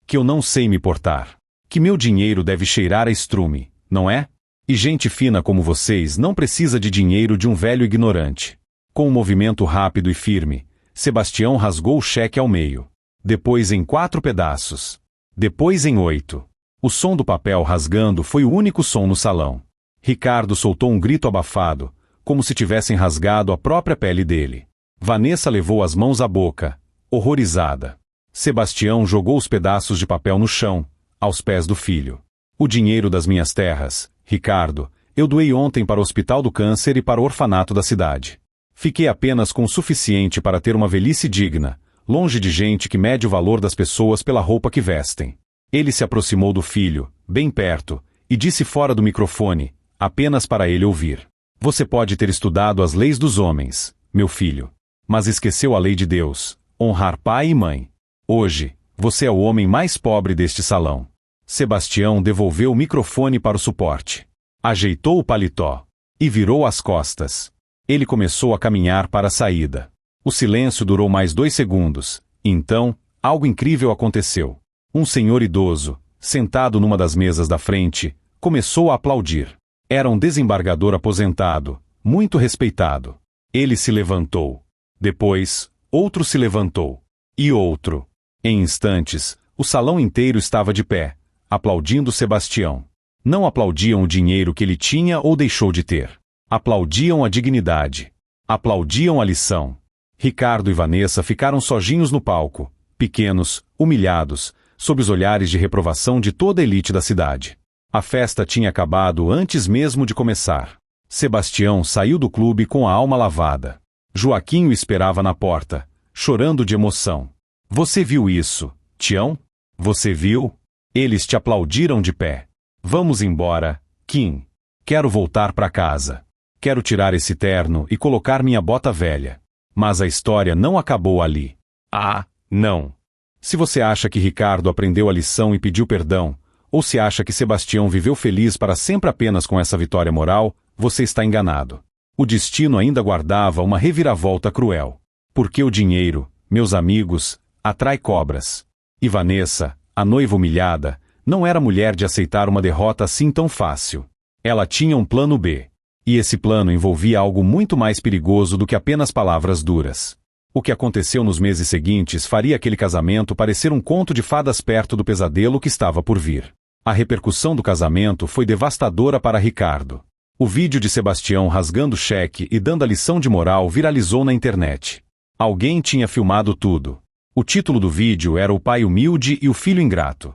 Que eu não sei me portar. Que meu dinheiro deve cheirar a estrume, não é? E gente fina como vocês não precisa de dinheiro de um velho ignorante. Com um movimento rápido e firme, Sebastião rasgou o cheque ao meio. Depois em 4 pedaços. Depois em 8. O som do papel rasgando foi o único som no salão. Ricardo soltou um grito abafado, como se tivessem rasgado a própria pele dele. Vanessa levou as mãos à boca, horrorizada. Sebastião jogou os pedaços de papel no chão, aos pés do filho. O dinheiro das minhas terras, Ricardo, eu doei ontem para o Hospital do Câncer e para o orfanato da cidade. Fiquei apenas com o suficiente para ter uma velhice digna, longe de gente que mede o valor das pessoas pela roupa que vestem. Ele se aproximou do filho, bem perto, e disse fora do microfone, apenas para ele ouvir. Você pode ter estudado as leis dos homens, meu filho, mas esqueceu a lei de Deus, honrar pai e mãe. Hoje, você é o homem mais pobre deste salão. Sebastião devolveu o microfone para o suporte. Ajeitou o paletó. E virou as costas. Ele começou a caminhar para a saída. O silêncio durou mais 2 segundos. Então, algo incrível aconteceu. Um senhor idoso, sentado numa das mesas da frente, começou a aplaudir. Era um desembargador aposentado, muito respeitado. Ele se levantou. Depois, outro se levantou. E outro. Em instantes, o salão inteiro estava de pé, aplaudindo Sebastião. Não aplaudiam o dinheiro que ele tinha ou deixou de ter. Aplaudiam a dignidade. Aplaudiam a lição. Ricardo e Vanessa ficaram sozinhos no palco, pequenos, humilhados, sob os olhares de reprovação de toda a elite da cidade. A festa tinha acabado antes mesmo de começar. Sebastião saiu do clube com a alma lavada. Joaquim o esperava na porta, chorando de emoção. Você viu isso, Tião? Você viu? Eles te aplaudiram de pé. Vamos embora, Kim. Quero voltar para casa. Quero tirar esse terno e colocar minha bota velha. Mas a história não acabou ali. Ah, não. Se você acha que Ricardo aprendeu a lição e pediu perdão, ou se acha que Sebastião viveu feliz para sempre apenas com essa vitória moral, você está enganado. O destino ainda guardava uma reviravolta cruel. Porque o dinheiro, meus amigos, atrai cobras. E Vanessa, a noiva humilhada, não era mulher de aceitar uma derrota assim tão fácil. Ela tinha um plano B. E esse plano envolvia algo muito mais perigoso do que apenas palavras duras. O que aconteceu nos meses seguintes faria aquele casamento parecer um conto de fadas perto do pesadelo que estava por vir. A repercussão do casamento foi devastadora para Ricardo. O vídeo de Sebastião rasgando o cheque e dando a lição de moral viralizou na internet. Alguém tinha filmado tudo. O título do vídeo era O Pai Humilde e o Filho Ingrato.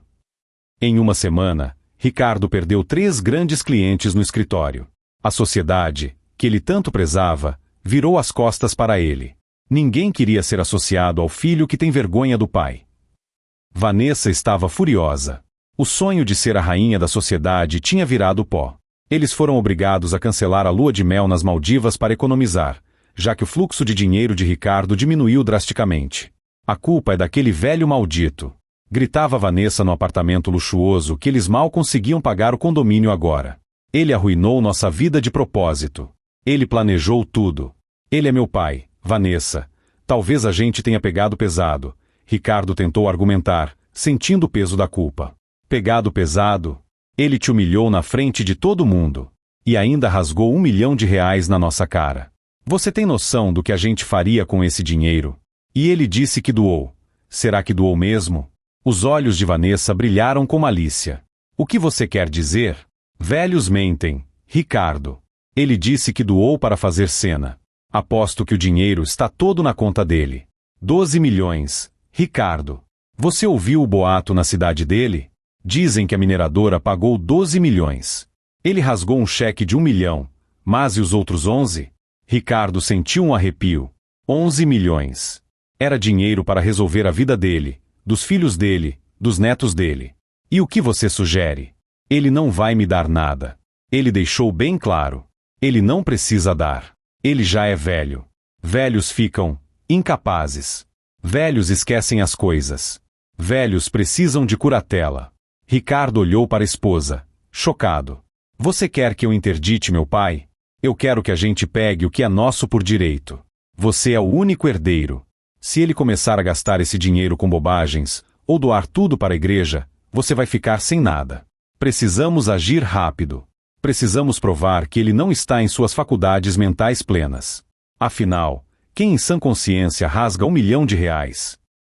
Em uma semana, Ricardo perdeu 3 grandes clientes no escritório. A sociedade, que ele tanto prezava, virou as costas para ele. Ninguém queria ser associado ao filho que tem vergonha do pai. Vanessa estava furiosa. O sonho de ser a rainha da sociedade tinha virado pó. Eles foram obrigados a cancelar a lua de mel nas Maldivas para economizar, já que o fluxo de dinheiro de Ricardo diminuiu drasticamente. A culpa é daquele velho maldito. Gritava Vanessa no apartamento luxuoso que eles mal conseguiam pagar o condomínio agora. Ele arruinou nossa vida de propósito. Ele planejou tudo. Ele é meu pai, Vanessa. Talvez a gente tenha pegado pesado. Ricardo tentou argumentar, sentindo o peso da culpa. Pegado pesado? Ele te humilhou na frente de todo mundo. E ainda rasgou R$1 milhão na nossa cara. Você tem noção do que a gente faria com esse dinheiro? E ele disse que doou. Será que doou mesmo? Os olhos de Vanessa brilharam com malícia. O que você quer dizer? Velhos mentem, Ricardo. Ele disse que doou para fazer cena. Aposto que o dinheiro está todo na conta dele. 12 milhões, Ricardo. Você ouviu o boato na cidade dele? Dizem que a mineradora pagou 12 milhões. Ele rasgou um cheque de 1 milhão, mas e os outros 11? Ricardo sentiu um arrepio. 11 milhões. Era dinheiro para resolver a vida dele, dos filhos dele, dos netos dele. E o que você sugere? Ele não vai me dar nada. Ele deixou bem claro. Ele não precisa dar. Ele já é velho. Velhos ficam incapazes. Velhos esquecem as coisas. Velhos precisam de curatela. Ricardo olhou para a esposa, chocado. Você quer que eu interdite meu pai? Eu quero que a gente pegue o que é nosso por direito. Você é o único herdeiro. Se ele começar a gastar esse dinheiro com bobagens, ou doar tudo para a igreja, você vai ficar sem nada. Precisamos agir rápido. Precisamos provar que ele não está em suas faculdades mentais plenas. Afinal, quem em sã consciência rasga R$1 milhão?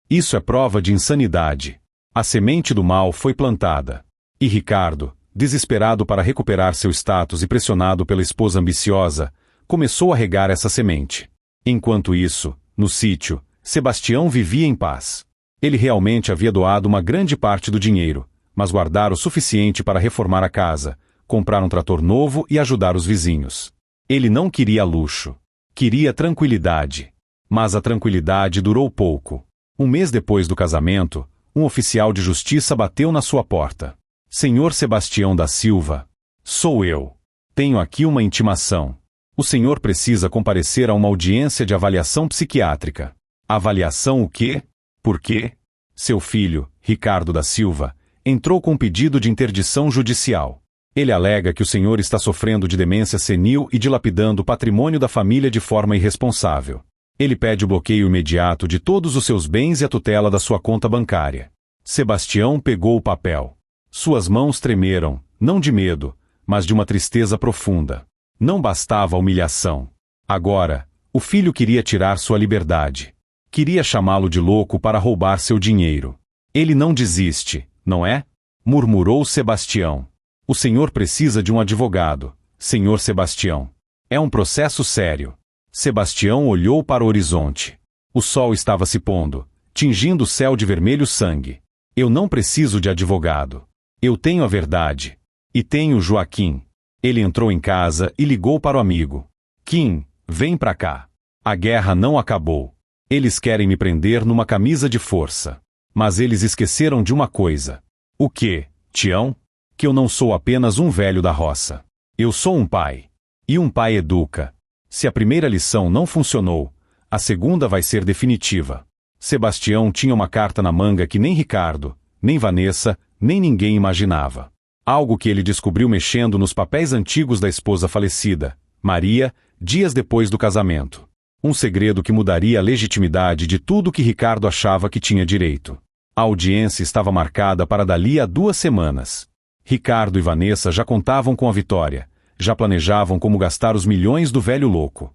Isso é prova de insanidade. A semente do mal foi plantada. E Ricardo, desesperado para recuperar seu status e pressionado pela esposa ambiciosa, começou a regar essa semente. Enquanto isso, no sítio, Sebastião vivia em paz. Ele realmente havia doado uma grande parte do dinheiro, mas guardara o suficiente para reformar a casa, comprar um trator novo e ajudar os vizinhos. Ele não queria luxo. Queria tranquilidade. Mas a tranquilidade durou pouco. Um mês depois do casamento, um oficial de justiça bateu na sua porta. Senhor Sebastião da Silva. Sou eu. Tenho aqui uma intimação. O senhor precisa comparecer a uma audiência de avaliação psiquiátrica. Avaliação o quê? Por quê? Seu filho, Ricardo da Silva, entrou com um pedido de interdição judicial. Ele alega que o senhor está sofrendo de demência senil e dilapidando o patrimônio da família de forma irresponsável. Ele pede o bloqueio imediato de todos os seus bens e a tutela da sua conta bancária. Sebastião pegou o papel. Suas mãos tremeram, não de medo, mas de uma tristeza profunda. Não bastava a humilhação. Agora, o filho queria tirar sua liberdade. Queria chamá-lo de louco para roubar seu dinheiro. Ele não desiste, não é? Murmurou Sebastião. O senhor precisa de um advogado, senhor Sebastião. É um processo sério. Sebastião olhou para o horizonte. O sol estava se pondo, tingindo o céu de vermelho sangue. Eu não preciso de advogado. Eu tenho a verdade. E tenho Joaquim. Ele entrou em casa e ligou para o amigo. Kim, vem pra cá. A guerra não acabou. Eles querem me prender numa camisa de força. Mas eles esqueceram de uma coisa. O quê, Tião? Que eu não sou apenas um velho da roça. Eu sou um pai. E um pai educa. Se a primeira lição não funcionou, a segunda vai ser definitiva. Sebastião tinha uma carta na manga que nem Ricardo, nem Vanessa, nem ninguém imaginava. Algo que ele descobriu mexendo nos papéis antigos da esposa falecida, Maria, dias depois do casamento. Um segredo que mudaria a legitimidade de tudo que Ricardo achava que tinha direito. A audiência estava marcada para dali a 2 semanas. Ricardo e Vanessa já contavam com a vitória, já planejavam como gastar os milhões do velho louco.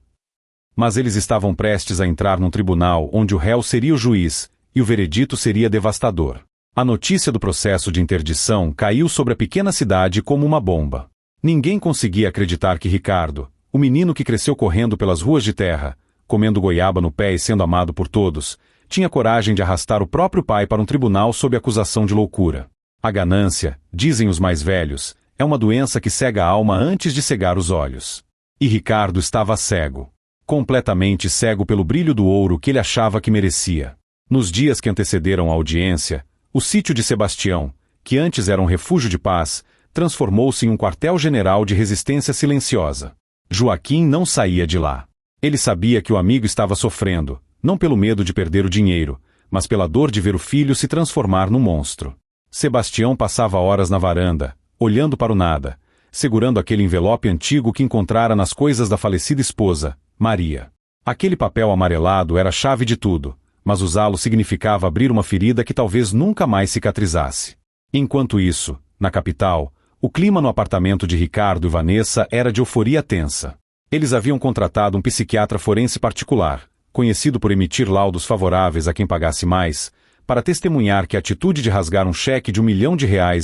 Mas eles estavam prestes a entrar num tribunal onde o réu seria o juiz, e o veredito seria devastador. A notícia do processo de interdição caiu sobre a pequena cidade como uma bomba. Ninguém conseguia acreditar que Ricardo, o menino que cresceu correndo pelas ruas de terra, comendo goiaba no pé e sendo amado por todos, tinha coragem de arrastar o próprio pai para um tribunal sob acusação de loucura. A ganância, dizem os mais velhos, é uma doença que cega a alma antes de cegar os olhos. E Ricardo estava cego. Completamente cego pelo brilho do ouro que ele achava que merecia. Nos dias que antecederam a audiência, o sítio de Sebastião, que antes era um refúgio de paz, transformou-se em um quartel-general de resistência silenciosa. Joaquim não saía de lá. Ele sabia que o amigo estava sofrendo, não pelo medo de perder o dinheiro, mas pela dor de ver o filho se transformar num monstro. Sebastião passava horas na varanda, olhando para o nada, segurando aquele envelope antigo que encontrara nas coisas da falecida esposa, Maria. Aquele papel amarelado era a chave de tudo, mas usá-lo significava abrir uma ferida que talvez nunca mais cicatrizasse. Enquanto isso, na capital, o clima no apartamento de Ricardo e Vanessa era de euforia tensa. Eles haviam contratado um psiquiatra forense particular, conhecido por emitir laudos favoráveis a quem pagasse mais, para testemunhar que a atitude de rasgar um cheque de R$1 milhão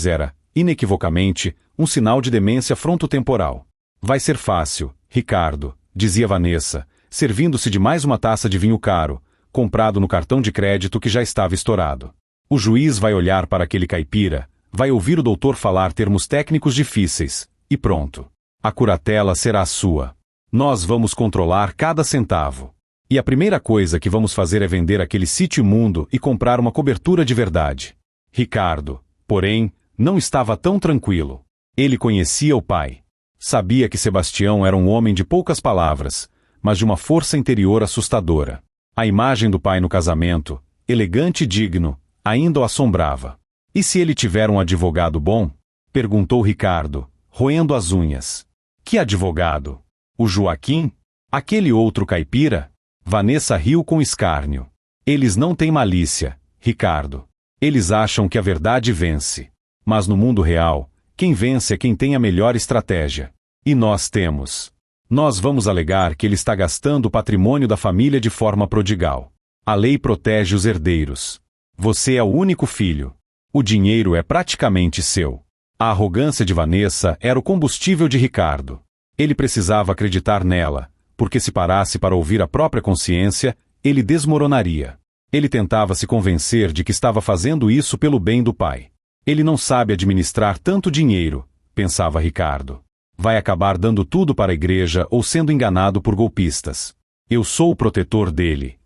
era, inequivocamente, um sinal de demência frontotemporal. Vai ser fácil, Ricardo, dizia Vanessa, servindo-se de mais uma taça de vinho caro, comprado no cartão de crédito que já estava estourado. O juiz vai olhar para aquele caipira, vai ouvir o doutor falar termos técnicos difíceis, e pronto. A curatela será sua. Nós vamos controlar cada centavo. E a primeira coisa que vamos fazer é vender aquele sítio imundo e comprar uma cobertura de verdade. Ricardo, porém, não estava tão tranquilo. Ele conhecia o pai. Sabia que Sebastião era um homem de poucas palavras, mas de uma força interior assustadora. A imagem do pai no casamento, elegante e digno, ainda o assombrava. E se ele tiver um advogado bom? Perguntou Ricardo, roendo as unhas. Que advogado? O Joaquim? Aquele outro caipira? Vanessa riu com escárnio. Eles não têm malícia, Ricardo. Eles acham que a verdade vence. Mas no mundo real, quem vence é quem tem a melhor estratégia. E nós temos. Nós vamos alegar que ele está gastando o patrimônio da família de forma prodigal. A lei protege os herdeiros. Você é o único filho. O dinheiro é praticamente seu. A arrogância de Vanessa era o combustível de Ricardo. Ele precisava acreditar nela, porque se parasse para ouvir a própria consciência, ele desmoronaria. Ele tentava se convencer de que estava fazendo isso pelo bem do pai. Ele não sabe administrar tanto dinheiro, pensava Ricardo. Vai acabar dando tudo para a igreja ou sendo enganado por golpistas. Eu sou o protetor dele.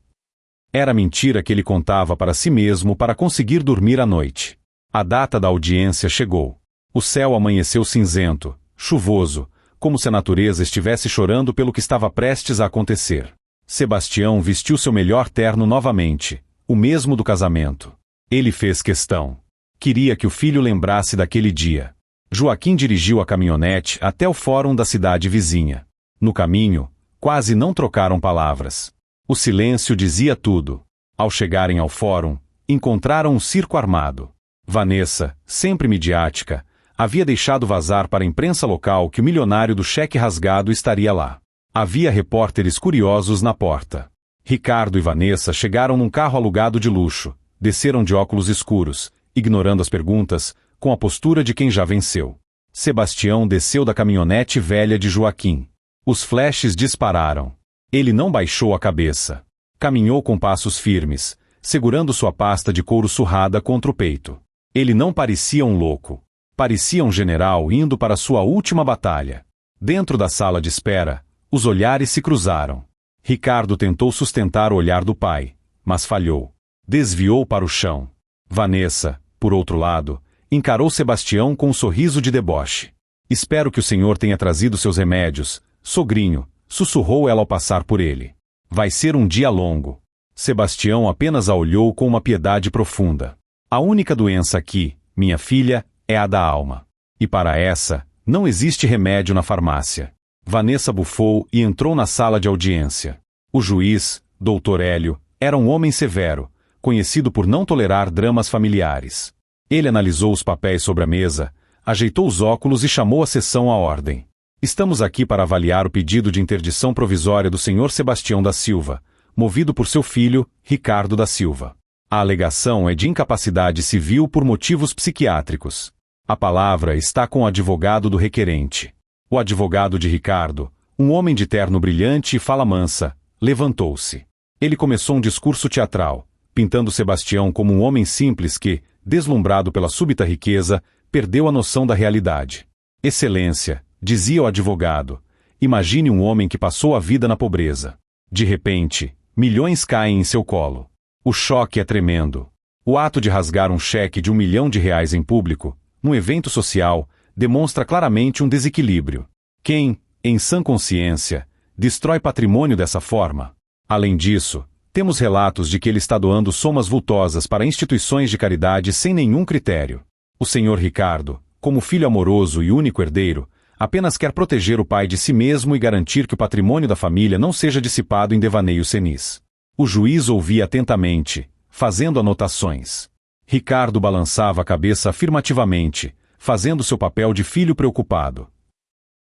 Era mentira que ele contava para si mesmo para conseguir dormir à noite. A data da audiência chegou. O céu amanheceu cinzento, chuvoso, como se a natureza estivesse chorando pelo que estava prestes a acontecer. Sebastião vestiu seu melhor terno novamente, o mesmo do casamento. Ele fez questão. Queria que o filho lembrasse daquele dia. Joaquim dirigiu a caminhonete até o fórum da cidade vizinha. No caminho, quase não trocaram palavras. O silêncio dizia tudo. Ao chegarem ao fórum, encontraram um circo armado. Vanessa, sempre midiática, havia deixado vazar para a imprensa local que o milionário do cheque rasgado estaria lá. Havia repórteres curiosos na porta. Ricardo e Vanessa chegaram num carro alugado de luxo, desceram de óculos escuros, ignorando as perguntas, com a postura de quem já venceu. Sebastião desceu da caminhonete velha de Joaquim. Os flashes dispararam. Ele não baixou a cabeça. Caminhou com passos firmes, segurando sua pasta de couro surrada contra o peito. Ele não parecia um louco. Parecia um general indo para sua última batalha. Dentro da sala de espera, os olhares se cruzaram. Ricardo tentou sustentar o olhar do pai, mas falhou. Desviou para o chão. Vanessa, por outro lado, encarou Sebastião com um sorriso de deboche. Espero que o senhor tenha trazido seus remédios, sogrinho, sussurrou ela ao passar por ele. Vai ser um dia longo. Sebastião apenas a olhou com uma piedade profunda. A única doença aqui, minha filha, é a da alma. E para essa, não existe remédio na farmácia. Vanessa bufou e entrou na sala de audiência. O juiz, Dr. Hélio, era um homem severo, conhecido por não tolerar dramas familiares. Ele analisou os papéis sobre a mesa, ajeitou os óculos e chamou a sessão à ordem. Estamos aqui para avaliar o pedido de interdição provisória do Sr. Sebastião da Silva, movido por seu filho, Ricardo da Silva. A alegação é de incapacidade civil por motivos psiquiátricos. A palavra está com o advogado do requerente. O advogado de Ricardo, um homem de terno brilhante e fala mansa, levantou-se. Ele começou um discurso teatral, pintando Sebastião como um homem simples que, deslumbrado pela súbita riqueza, perdeu a noção da realidade. Excelência, dizia o advogado, imagine um homem que passou a vida na pobreza. De repente, milhões caem em seu colo. O choque é tremendo. O ato de rasgar um cheque de R$1 milhão em público, num evento social, demonstra claramente um desequilíbrio. Quem, em sã consciência, destrói patrimônio dessa forma? Além disso, temos relatos de que ele está doando somas vultosas para instituições de caridade sem nenhum critério. O senhor Ricardo, como filho amoroso e único herdeiro, apenas quer proteger o pai de si mesmo e garantir que o patrimônio da família não seja dissipado em devaneios senis. O juiz ouvia atentamente, fazendo anotações. Ricardo balançava a cabeça afirmativamente, fazendo seu papel de filho preocupado.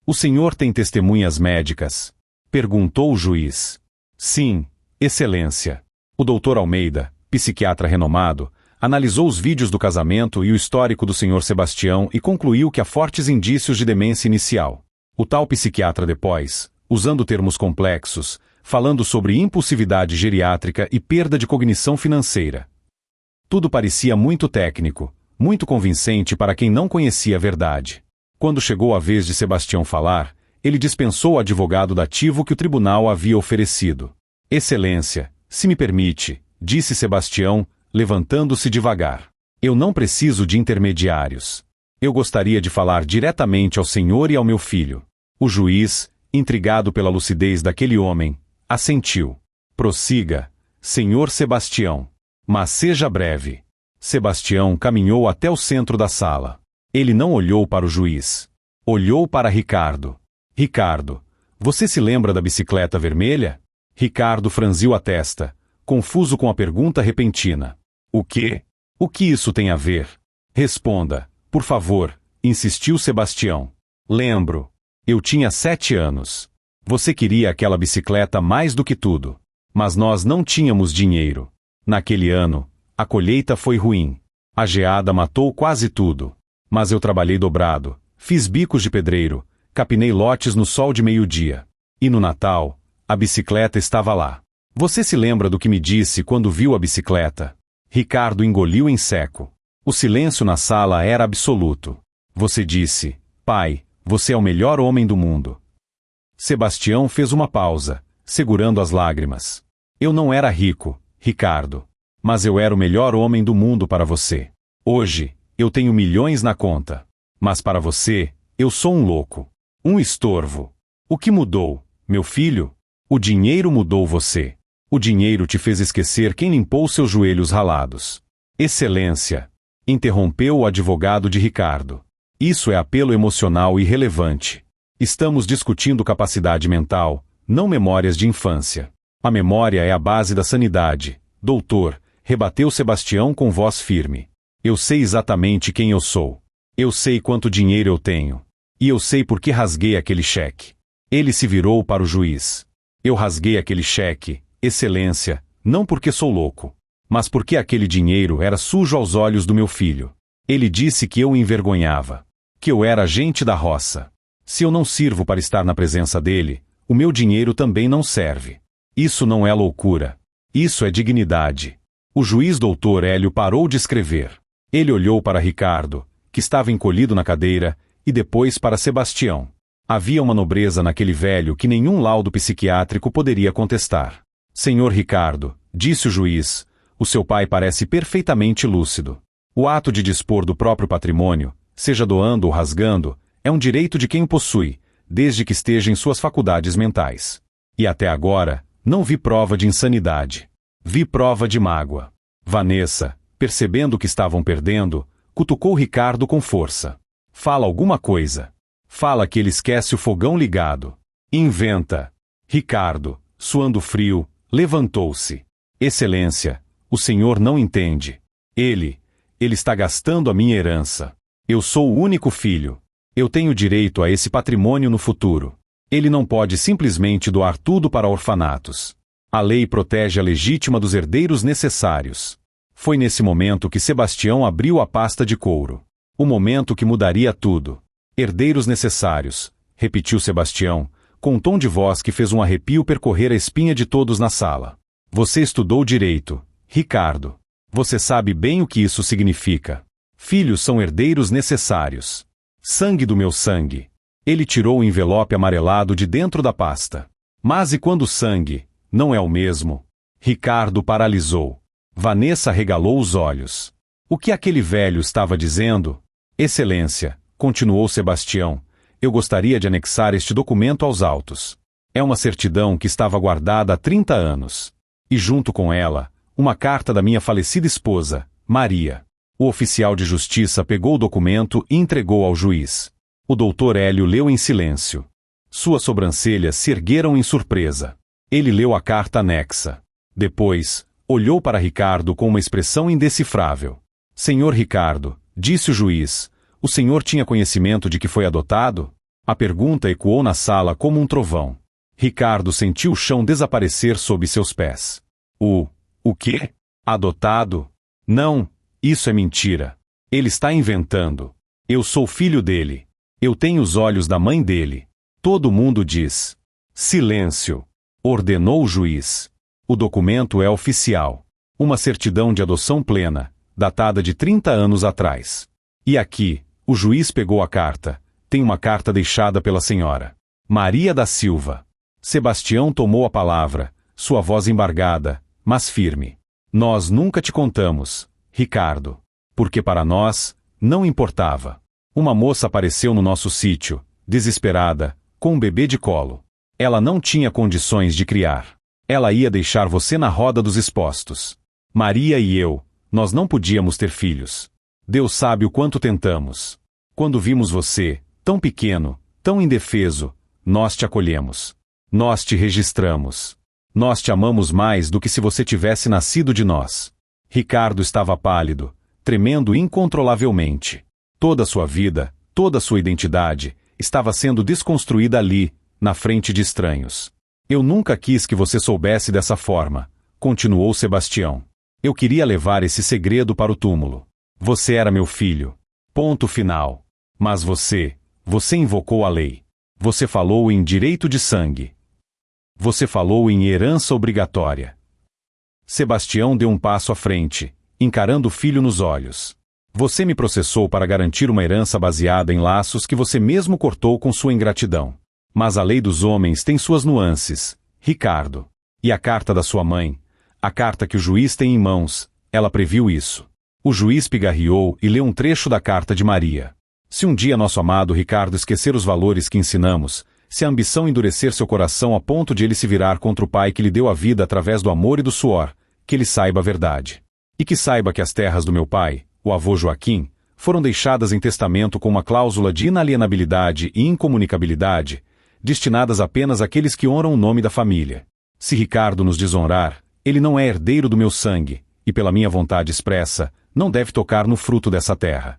O senhor tem testemunhas médicas? Perguntou o juiz. Sim, excelência. O doutor Almeida, psiquiatra renomado, Analisou os vídeos do casamento e o histórico do Sr. Sebastião e concluiu que há fortes indícios de demência inicial. O tal psiquiatra depois, usando termos complexos, falando sobre impulsividade geriátrica e perda de cognição financeira. Tudo parecia muito técnico, muito convincente para quem não conhecia a verdade. Quando chegou a vez de Sebastião falar, ele dispensou o advogado dativo que o tribunal havia oferecido. Excelência, se me permite, disse Sebastião, levantando-se devagar. Eu não preciso de intermediários. Eu gostaria de falar diretamente ao senhor e ao meu filho. O juiz, intrigado pela lucidez daquele homem, assentiu. Prossiga, senhor Sebastião. Mas seja breve. Sebastião caminhou até o centro da sala. Ele não olhou para o juiz. Olhou para Ricardo. Ricardo, você se lembra da bicicleta vermelha? Ricardo franziu a testa, confuso com a pergunta repentina. O quê? O que isso tem a ver? Responda, por favor, insistiu Sebastião. Lembro. Eu tinha 7 anos. Você queria aquela bicicleta mais do que tudo. Mas nós não tínhamos dinheiro. Naquele ano, a colheita foi ruim. A geada matou quase tudo. Mas eu trabalhei dobrado, fiz bicos de pedreiro, capinei lotes no sol de meio-dia. E no Natal, a bicicleta estava lá. Você se lembra do que me disse quando viu a bicicleta? Ricardo engoliu em seco. O silêncio na sala era absoluto. Você disse, pai, você é o melhor homem do mundo. Sebastião fez uma pausa, segurando as lágrimas. Eu não era rico, Ricardo. Mas eu era o melhor homem do mundo para você. Hoje, eu tenho milhões na conta. Mas para você, eu sou um louco. Um estorvo. O que mudou, meu filho? O dinheiro mudou você. O dinheiro te fez esquecer quem limpou seus joelhos ralados. Excelência, interrompeu o advogado de Ricardo. Isso é apelo emocional irrelevante. Estamos discutindo capacidade mental, não memórias de infância. A memória é a base da sanidade. Doutor, rebateu Sebastião com voz firme. Eu sei exatamente quem eu sou. Eu sei quanto dinheiro eu tenho. E eu sei por que rasguei aquele cheque. Ele se virou para o juiz. Eu rasguei aquele cheque, Excelência, não porque sou louco, mas porque aquele dinheiro era sujo aos olhos do meu filho. Ele disse que eu o envergonhava, que eu era gente da roça. Se eu não sirvo para estar na presença dele, o meu dinheiro também não serve. Isso não é loucura. Isso é dignidade. O juiz doutor Hélio parou de escrever. Ele olhou para Ricardo, que estava encolhido na cadeira, e depois para Sebastião. Havia uma nobreza naquele velho que nenhum laudo psiquiátrico poderia contestar. Senhor Ricardo, disse o juiz, o seu pai parece perfeitamente lúcido. O ato de dispor do próprio patrimônio, seja doando ou rasgando, é um direito de quem o possui, desde que esteja em suas faculdades mentais. E até agora, não vi prova de insanidade. Vi prova de mágoa. Vanessa, percebendo que estavam perdendo, cutucou Ricardo com força. Fala alguma coisa. Fala que ele esquece o fogão ligado. Inventa. Ricardo, suando frio, levantou-se. Excelência, o senhor não entende. Ele está gastando a minha herança. Eu sou o único filho. Eu tenho direito a esse patrimônio no futuro. Ele não pode simplesmente doar tudo para orfanatos. A lei protege a legítima dos herdeiros necessários. Foi nesse momento que Sebastião abriu a pasta de couro. O momento que mudaria tudo. Herdeiros necessários, repetiu Sebastião, com um tom de voz que fez um arrepio percorrer a espinha de todos na sala. Você estudou direito, Ricardo. Você sabe bem o que isso significa. Filhos são herdeiros necessários. Sangue do meu sangue. Ele tirou o envelope amarelado de dentro da pasta. Mas e quando o sangue não é o mesmo? Ricardo paralisou. Vanessa regalou os olhos. O que aquele velho estava dizendo? Excelência, continuou Sebastião, eu gostaria de anexar este documento aos autos. É uma certidão que estava guardada há 30 anos. E junto com ela, uma carta da minha falecida esposa, Maria. O oficial de justiça pegou o documento e entregou ao juiz. O doutor Hélio leu em silêncio. Suas sobrancelhas se ergueram em surpresa. Ele leu a carta anexa. Depois, olhou para Ricardo com uma expressão indecifrável. Senhor Ricardo, disse o juiz, o senhor tinha conhecimento de que foi adotado? A pergunta ecoou na sala como um trovão. Ricardo sentiu o chão desaparecer sob seus pés. O quê? Adotado? Não, Isso é mentira. Ele está inventando. Eu sou filho dele. Eu tenho os olhos da mãe dele. Todo mundo diz. Silêncio, ordenou o juiz. O documento é oficial. Uma certidão de adoção plena, datada de 30 anos atrás. E aqui, o juiz pegou a carta. Tem uma carta deixada pela senhora Maria da Silva. Sebastião tomou a palavra, sua voz embargada, mas firme. Nós nunca te contamos, Ricardo. Porque para nós, não importava. Uma moça apareceu no nosso sítio, desesperada, com um bebê de colo. Ela não tinha condições de criar. Ela ia deixar você na roda dos expostos. Maria e eu, nós não podíamos ter filhos. Deus sabe o quanto tentamos. Quando vimos você, tão pequeno, tão indefeso, nós te acolhemos. Nós te registramos. Nós te amamos mais do que se você tivesse nascido de nós. Ricardo estava pálido, tremendo incontrolavelmente. Toda a sua vida, toda a sua identidade, estava sendo desconstruída ali, na frente de estranhos. Eu nunca quis que você soubesse dessa forma, continuou Sebastião. Eu queria levar esse segredo para o túmulo. Você era meu filho. Ponto final. Mas você invocou a lei. Você falou em direito de sangue. Você falou em herança obrigatória. Sebastião deu um passo à frente, encarando o filho nos olhos. Você me processou para garantir uma herança baseada em laços que você mesmo cortou com sua ingratidão. Mas a lei dos homens tem suas nuances, Ricardo. E a carta da sua mãe, a carta que o juiz tem em mãos, ela previu isso. O juiz pigarreou e leu um trecho da carta de Maria. Se um dia nosso amado Ricardo esquecer os valores que ensinamos, se a ambição endurecer seu coração a ponto de ele se virar contra o pai que lhe deu a vida através do amor e do suor, que ele saiba a verdade. E que saiba que as terras do meu pai, o avô Joaquim, foram deixadas em testamento com uma cláusula de inalienabilidade e incomunicabilidade, destinadas apenas àqueles que honram o nome da família. Se Ricardo nos desonrar, ele não é herdeiro do meu sangue, e pela minha vontade expressa, não deve tocar no fruto dessa terra.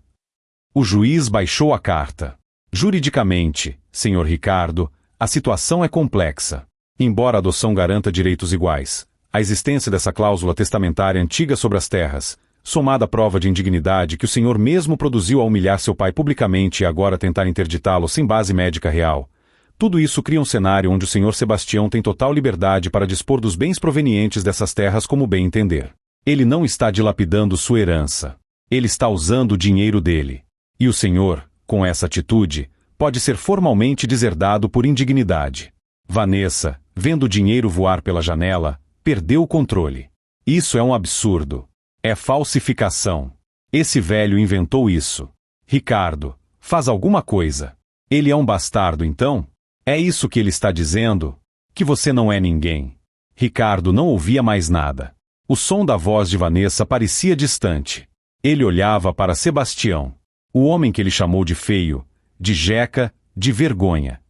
O juiz baixou a carta. Juridicamente, senhor Ricardo, a situação é complexa. Embora a adoção garanta direitos iguais, a existência dessa cláusula testamentária antiga sobre as terras, somada à prova de indignidade que o senhor mesmo produziu ao humilhar seu pai publicamente e agora tentar interditá-lo sem base médica real, tudo isso cria um cenário onde o senhor Sebastião tem total liberdade para dispor dos bens provenientes dessas terras como bem entender. Ele não está dilapidando sua herança. Ele está usando o dinheiro dele. E o senhor, com essa atitude, pode ser formalmente deserdado por indignidade. Vanessa, vendo o dinheiro voar pela janela, perdeu o controle. Isso é um absurdo. É falsificação. Esse velho inventou isso. Ricardo, faz alguma coisa. Ele é um bastardo, então? É isso que ele está dizendo? Que você não é ninguém. Ricardo não ouvia mais nada. O som da voz de Vanessa parecia distante. Ele olhava para Sebastião. O homem que ele chamou de feio, de jeca, de vergonha.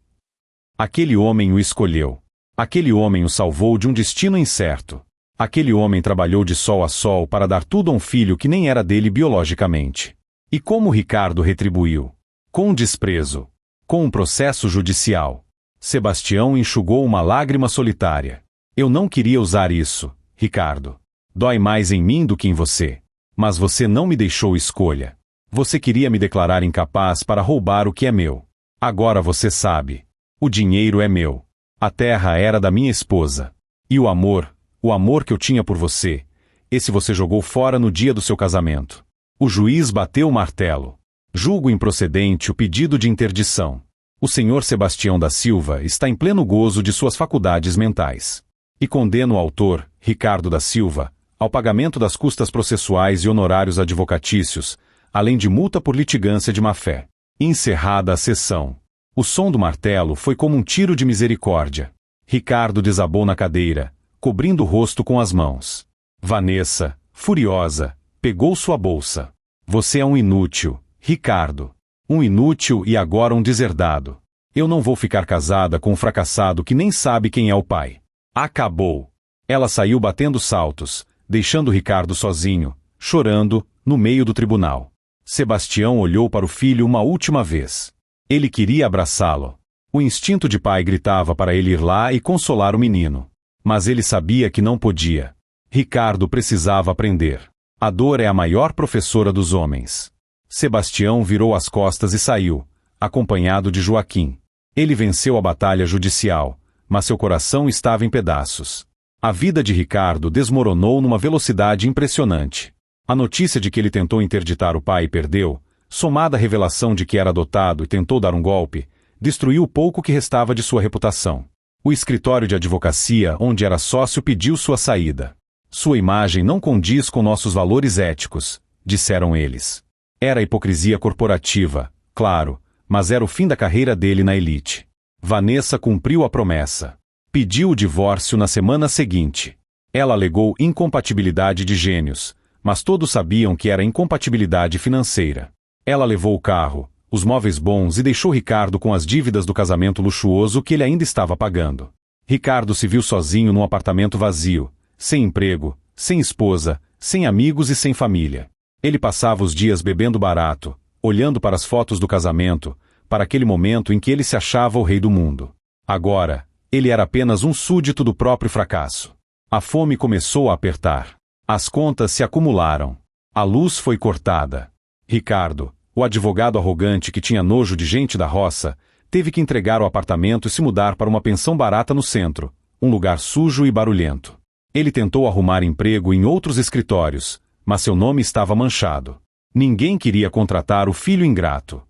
Aquele homem o escolheu. Aquele homem o salvou de um destino incerto. Aquele homem trabalhou de sol a sol para dar tudo a um filho que nem era dele biologicamente. E como Ricardo retribuiu? Com desprezo. Com um processo judicial. Sebastião enxugou uma lágrima solitária. Eu não queria usar isso, Ricardo. Dói mais em mim do que em você. Mas você não me deixou escolha. Você queria me declarar incapaz para roubar o que é meu. Agora você sabe. O dinheiro é meu. A terra era da minha esposa. E o amor que eu tinha por você, esse você jogou fora no dia do seu casamento. O juiz bateu o martelo. Julgo improcedente o pedido de interdição. O senhor Sebastião da Silva está em pleno gozo de suas faculdades mentais. E condeno o autor, Ricardo da Silva, ao pagamento das custas processuais e honorários advocatícios, além de multa por litigância de má-fé. Encerrada a sessão. O som do martelo foi como um tiro de misericórdia. Ricardo desabou na cadeira, cobrindo o rosto com as mãos. Vanessa, furiosa, pegou sua bolsa. Você é um inútil, Ricardo. Um inútil e agora um deserdado. Eu não vou ficar casada com um fracassado que nem sabe quem é o pai. Acabou. Ela saiu batendo saltos, deixando Ricardo sozinho, chorando, no meio do tribunal. Sebastião olhou para o filho uma última vez. Ele queria abraçá-lo. O instinto de pai gritava para ele ir lá e consolar o menino. Mas ele sabia que não podia. Ricardo precisava aprender. A dor é a maior professora dos homens. Sebastião virou as costas e saiu, acompanhado de Joaquim. Ele venceu a batalha judicial, mas seu coração estava em pedaços. A vida de Ricardo desmoronou numa velocidade impressionante. A notícia de que ele tentou interditar o pai e perdeu, somada à revelação de que era adotado e tentou dar um golpe, destruiu o pouco que restava de sua reputação. O escritório de advocacia onde era sócio pediu sua saída. Sua imagem não condiz com nossos valores éticos, disseram eles. Era hipocrisia corporativa, claro, mas era o fim da carreira dele na elite. Vanessa cumpriu a promessa. Pediu o divórcio na semana seguinte. Ela alegou incompatibilidade de gênios, mas todos sabiam que era incompatibilidade financeira. Ela levou o carro, os móveis bons e deixou Ricardo com as dívidas do casamento luxuoso que ele ainda estava pagando. Ricardo se viu sozinho num apartamento vazio, sem emprego, sem esposa, sem amigos e sem família. Ele passava os dias bebendo barato, olhando para as fotos do casamento, para aquele momento em que ele se achava o rei do mundo. Agora, ele era apenas um súdito do próprio fracasso. A fome começou a apertar. As contas se acumularam. A luz foi cortada. Ricardo, o advogado arrogante que tinha nojo de gente da roça, teve que entregar o apartamento e se mudar para uma pensão barata no centro, um lugar sujo e barulhento. Ele tentou arrumar emprego em outros escritórios, mas seu nome estava manchado. Ninguém queria contratar o filho ingrato.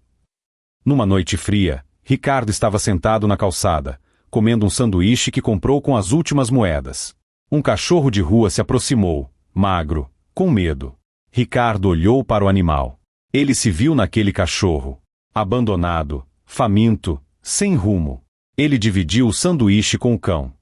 Numa noite fria, Ricardo estava sentado na calçada, comendo um sanduíche que comprou com as últimas moedas. Um cachorro de rua se aproximou, magro, com medo. Ricardo olhou para o animal. Ele se viu naquele cachorro, abandonado, faminto, sem rumo. Ele dividiu o sanduíche com o cão.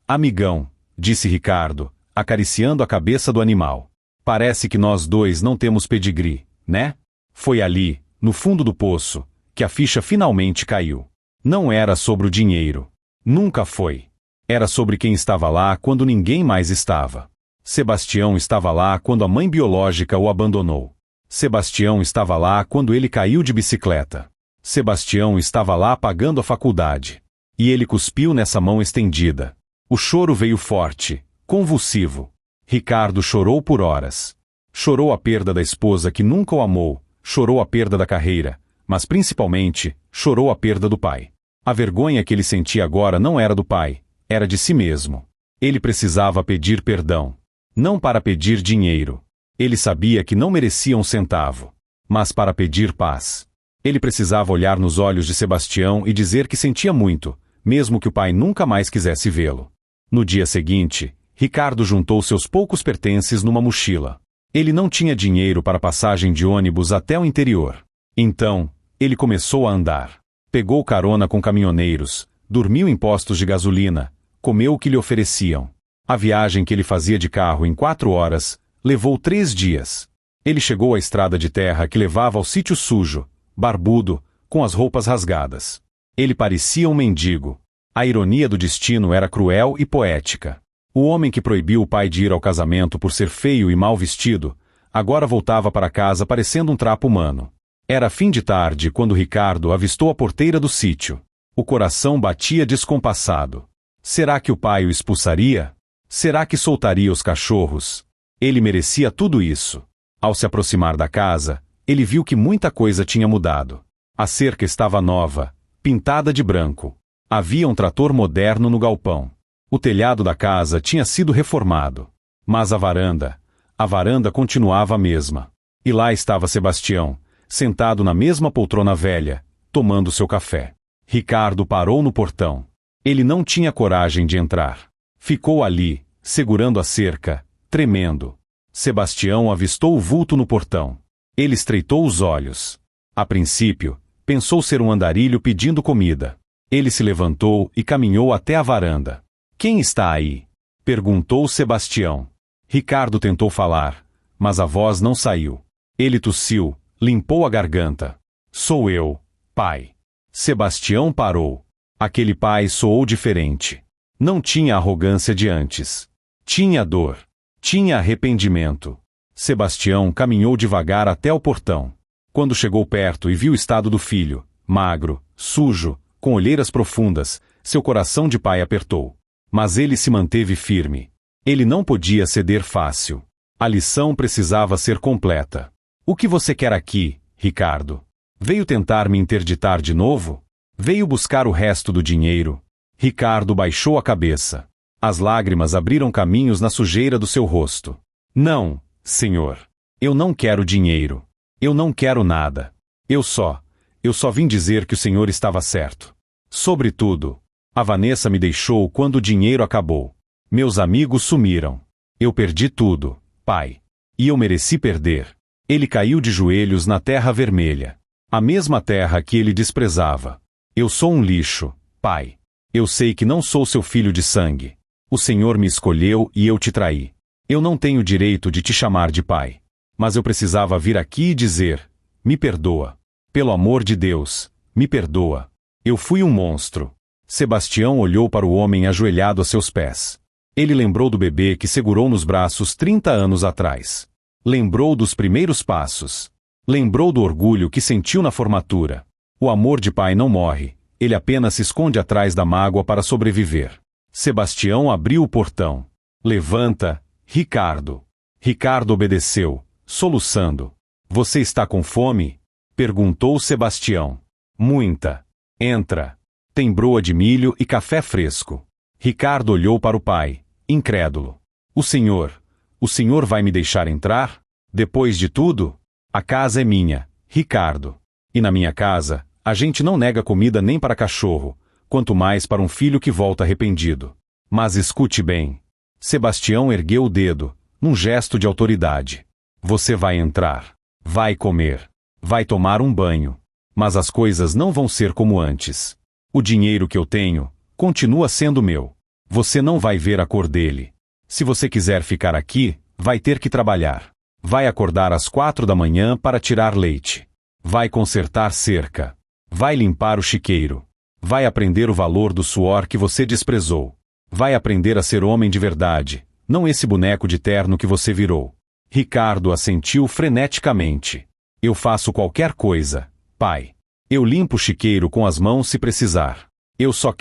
Amigão, disse Ricardo, acariciando a cabeça do animal. Parece que nós dois não temos pedigree, né? Foi ali, no fundo do poço, que a ficha finalmente caiu. Não era sobre o dinheiro. Nunca foi. Era sobre quem estava lá quando ninguém mais estava. Sebastião estava lá quando a mãe biológica o abandonou. Sebastião estava lá quando ele caiu de bicicleta. Sebastião estava lá pagando a faculdade. E ele cuspiu nessa mão estendida. O choro veio forte, convulsivo. Ricardo chorou por horas. Chorou a perda da esposa que nunca o amou, chorou a perda da carreira, mas principalmente, chorou a perda do pai. A vergonha que ele sentia agora não era do pai, era de si mesmo. Ele precisava pedir perdão. Não para pedir dinheiro. Ele sabia que não merecia um centavo. Mas para pedir paz. Ele precisava olhar nos olhos de Sebastião e dizer que sentia muito, mesmo que o pai nunca mais quisesse vê-lo. No dia seguinte, Ricardo juntou seus poucos pertences numa mochila. Ele não tinha dinheiro para passagem de ônibus até o interior. Então, ele começou a andar. Pegou carona com caminhoneiros, dormiu em postos de gasolina, comeu o que lhe ofereciam. A viagem que ele fazia de carro em 4 horas, levou 3 dias. Ele chegou à estrada de terra que levava ao sítio sujo, barbudo, com as roupas rasgadas. Ele parecia um mendigo. A ironia do destino era cruel e poética. O homem que proibiu o pai de ir ao casamento por ser feio e mal vestido, agora voltava para casa parecendo um trapo humano. Era fim de tarde quando Ricardo avistou a porteira do sítio. O coração batia descompassado. Será que o pai o expulsaria? Será que soltaria os cachorros? Ele merecia tudo isso. Ao se aproximar da casa, ele viu que muita coisa tinha mudado. A cerca estava nova, pintada de branco. Havia um trator moderno no galpão. O telhado da casa tinha sido reformado. Mas a varanda continuava a mesma. E lá estava Sebastião, sentado na mesma poltrona velha, tomando seu café. Ricardo parou no portão. Ele não tinha coragem de entrar. Ficou ali, segurando a cerca, tremendo. Sebastião avistou o vulto no portão. Ele estreitou os olhos. A princípio, pensou ser um andarilho pedindo comida. Ele se levantou e caminhou até a varanda. "Quem está aí?" perguntou Sebastião. Ricardo tentou falar, mas a voz não saiu. Ele tossiu, limpou a garganta. "Sou eu, pai." Sebastião parou. Aquele pai soou diferente. Não tinha a arrogância de antes. Tinha dor. Tinha arrependimento. Sebastião caminhou devagar até o portão. Quando chegou perto e viu o estado do filho, magro, sujo, com olheiras profundas, seu coração de pai apertou. Mas ele se manteve firme. Ele não podia ceder fácil. A lição precisava ser completa. O que você quer aqui, Ricardo? Veio tentar me interditar de novo? Veio buscar o resto do dinheiro? Ricardo baixou a cabeça. As lágrimas abriram caminhos na sujeira do seu rosto. Não, senhor. Eu não quero dinheiro. Eu não quero nada. Eu só vim dizer que o senhor estava certo. Sobretudo, a Vanessa me deixou quando o dinheiro acabou. Meus amigos sumiram. Eu perdi tudo, pai. E eu mereci perder. Ele caiu de joelhos na terra vermelha. A mesma terra que ele desprezava. Eu sou um lixo, pai. Eu sei que não sou seu filho de sangue. O Senhor me escolheu e eu te traí. Eu não tenho direito de te chamar de pai. Mas eu precisava vir aqui e dizer: me perdoa. Pelo amor de Deus, me perdoa. Eu fui um monstro. Sebastião olhou para o homem ajoelhado a seus pés. Ele lembrou do bebê que segurou nos braços 30 anos atrás. Lembrou dos primeiros passos. Lembrou do orgulho que sentiu na formatura. O amor de pai não morre, ele apenas se esconde atrás da mágoa para sobreviver. Sebastião abriu o portão. Levanta, Ricardo. Ricardo obedeceu, soluçando. Você está com fome? Perguntou Sebastião. Muita. Entra. Tem broa de milho e café fresco. Ricardo olhou para o pai, incrédulo. O senhor vai me deixar entrar? Depois de tudo? A casa é minha, Ricardo. E na minha casa, a gente não nega comida nem para cachorro, quanto mais para um filho que volta arrependido. Mas escute bem. Sebastião ergueu o dedo, num gesto de autoridade. Você vai entrar. Vai comer. Vai tomar um banho. Mas as coisas não vão ser como antes. O dinheiro que eu tenho continua sendo meu. Você não vai ver a cor dele. Se você quiser ficar aqui, vai ter que trabalhar. Vai acordar às 4 da manhã para tirar leite. Vai consertar cerca. Vai limpar o chiqueiro. Vai aprender o valor do suor que você desprezou. Vai aprender a ser homem de verdade, não esse boneco de terno que você virou. Ricardo assentiu freneticamente. Eu faço qualquer coisa, pai. Eu limpo o chiqueiro com as mãos se precisar. Eu só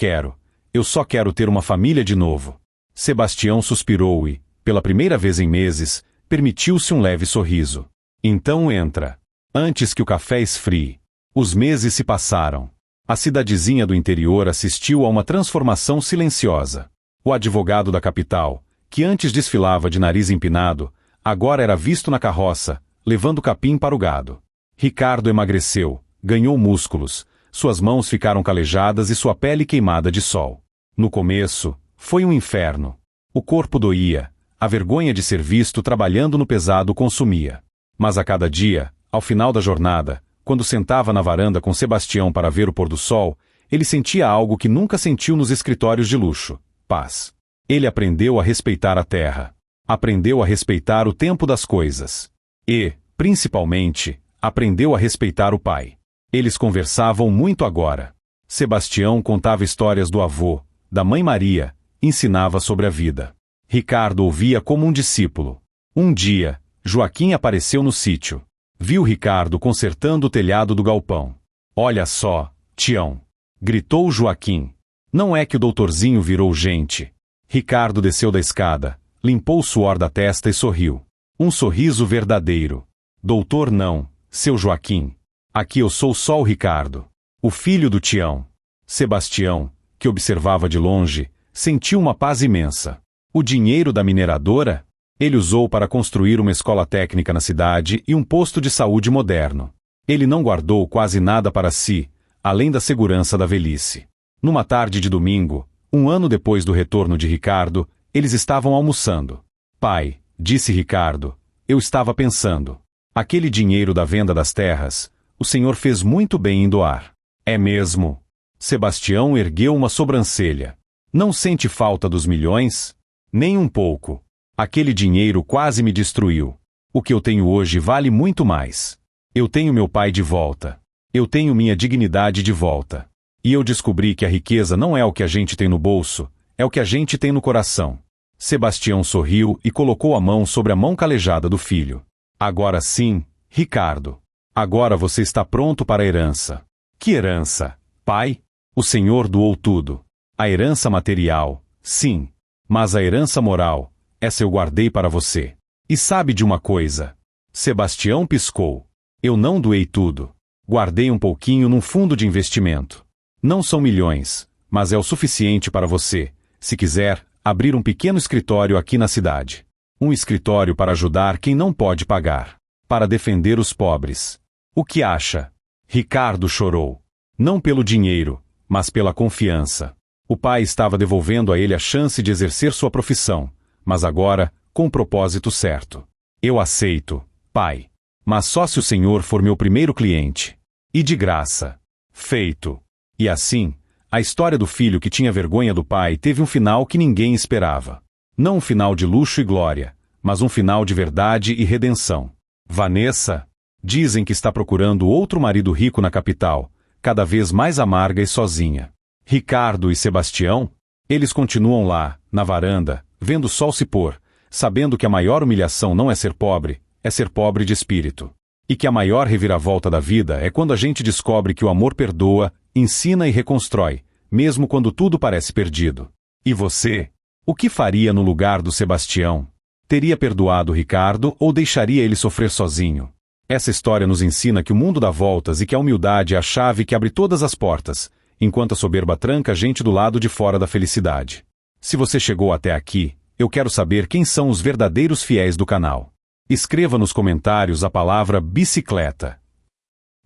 quero ter uma família de novo. Sebastião suspirou e, pela primeira vez em meses, permitiu-se um leve sorriso. Então entra. Antes que o café esfrie. Os meses se passaram. A cidadezinha do interior assistiu a uma transformação silenciosa. O advogado da capital, que antes desfilava de nariz empinado, agora era visto na carroça, levando capim para o gado. Ricardo emagreceu, ganhou músculos, suas mãos ficaram calejadas e sua pele queimada de sol. No começo, foi um inferno. O corpo doía, a vergonha de ser visto trabalhando no pesado consumia. Mas a cada dia, ao final da jornada, quando sentava na varanda com Sebastião para ver o pôr do sol, ele sentia algo que nunca sentiu nos escritórios de luxo: paz. Ele aprendeu a respeitar a terra. Aprendeu a respeitar o tempo das coisas. E, principalmente, aprendeu a respeitar o pai. Eles conversavam muito agora. Sebastião contava histórias do avô, da mãe Maria, ensinava sobre a vida. Ricardo ouvia como um discípulo. Um dia, Joaquim apareceu no sítio. Viu Ricardo consertando o telhado do galpão. Olha só, Tião! Gritou Joaquim. Não é que o doutorzinho virou gente. Ricardo desceu da escada, limpou o suor da testa e sorriu. Um sorriso verdadeiro. Doutor não, seu Joaquim. Aqui eu sou só o Ricardo, o filho do Tião. Sebastião, que observava de longe, sentiu uma paz imensa. O dinheiro da mineradora? Ele usou para construir uma escola técnica na cidade e um posto de saúde moderno. Ele não guardou quase nada para si, além da segurança da velhice. Numa tarde de domingo, um ano depois do retorno de Ricardo, eles estavam almoçando. Pai, disse Ricardo, eu estava pensando. Aquele dinheiro da venda das terras, o senhor fez muito bem em doar. É mesmo? Sebastião ergueu uma sobrancelha. Não sente falta dos milhões? Nem um pouco. Aquele dinheiro quase me destruiu. O que eu tenho hoje vale muito mais. Eu tenho meu pai de volta. Eu tenho minha dignidade de volta. E eu descobri que a riqueza não é o que a gente tem no bolso, é o que a gente tem no coração. Sebastião sorriu e colocou a mão sobre a mão calejada do filho. Agora sim, Ricardo. Agora você está pronto para a herança. Que herança, pai? O Senhor doou tudo. A herança material, sim. Mas a herança moral, essa eu guardei para você. E sabe de uma coisa? Sebastião piscou. Eu não doei tudo. Guardei um pouquinho num fundo de investimento. Não são milhões, mas é o suficiente para você, se quiser, abrir um pequeno escritório aqui na cidade. Um escritório para ajudar quem não pode pagar. Para defender os pobres. O que acha? Ricardo chorou. Não pelo dinheiro, mas pela confiança. O pai estava devolvendo a ele a chance de exercer sua profissão, mas agora, com o propósito certo. Eu aceito, pai. Mas só se o senhor for meu primeiro cliente. E de graça. Feito. E assim, a história do filho que tinha vergonha do pai teve um final que ninguém esperava. Não um final de luxo e glória, mas um final de verdade e redenção. Vanessa? Dizem que está procurando outro marido rico na capital, cada vez mais amarga e sozinha. Ricardo e Sebastião? Eles continuam lá, na varanda, vendo o sol se pôr, sabendo que a maior humilhação não é ser pobre, é ser pobre de espírito. E que a maior reviravolta da vida é quando a gente descobre que o amor perdoa, ensina e reconstrói, mesmo quando tudo parece perdido. E você? O que faria no lugar do Sebastião? Teria perdoado Ricardo ou deixaria ele sofrer sozinho? Essa história nos ensina que o mundo dá voltas e que a humildade é a chave que abre todas as portas, enquanto a soberba tranca a gente do lado de fora da felicidade. Se você chegou até aqui, eu quero saber quem são os verdadeiros fiéis do canal. Escreva nos comentários a palavra bicicleta.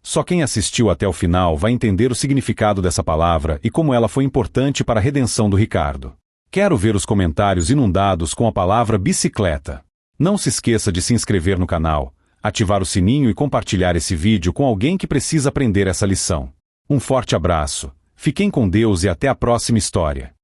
Só quem assistiu até o final vai entender o significado dessa palavra e como ela foi importante para a redenção do Ricardo. Quero ver os comentários inundados com a palavra bicicleta. Não se esqueça de se inscrever no canal, ativar o sininho e compartilhar esse vídeo com alguém que precisa aprender essa lição. Um forte abraço, fiquem com Deus e até a próxima história.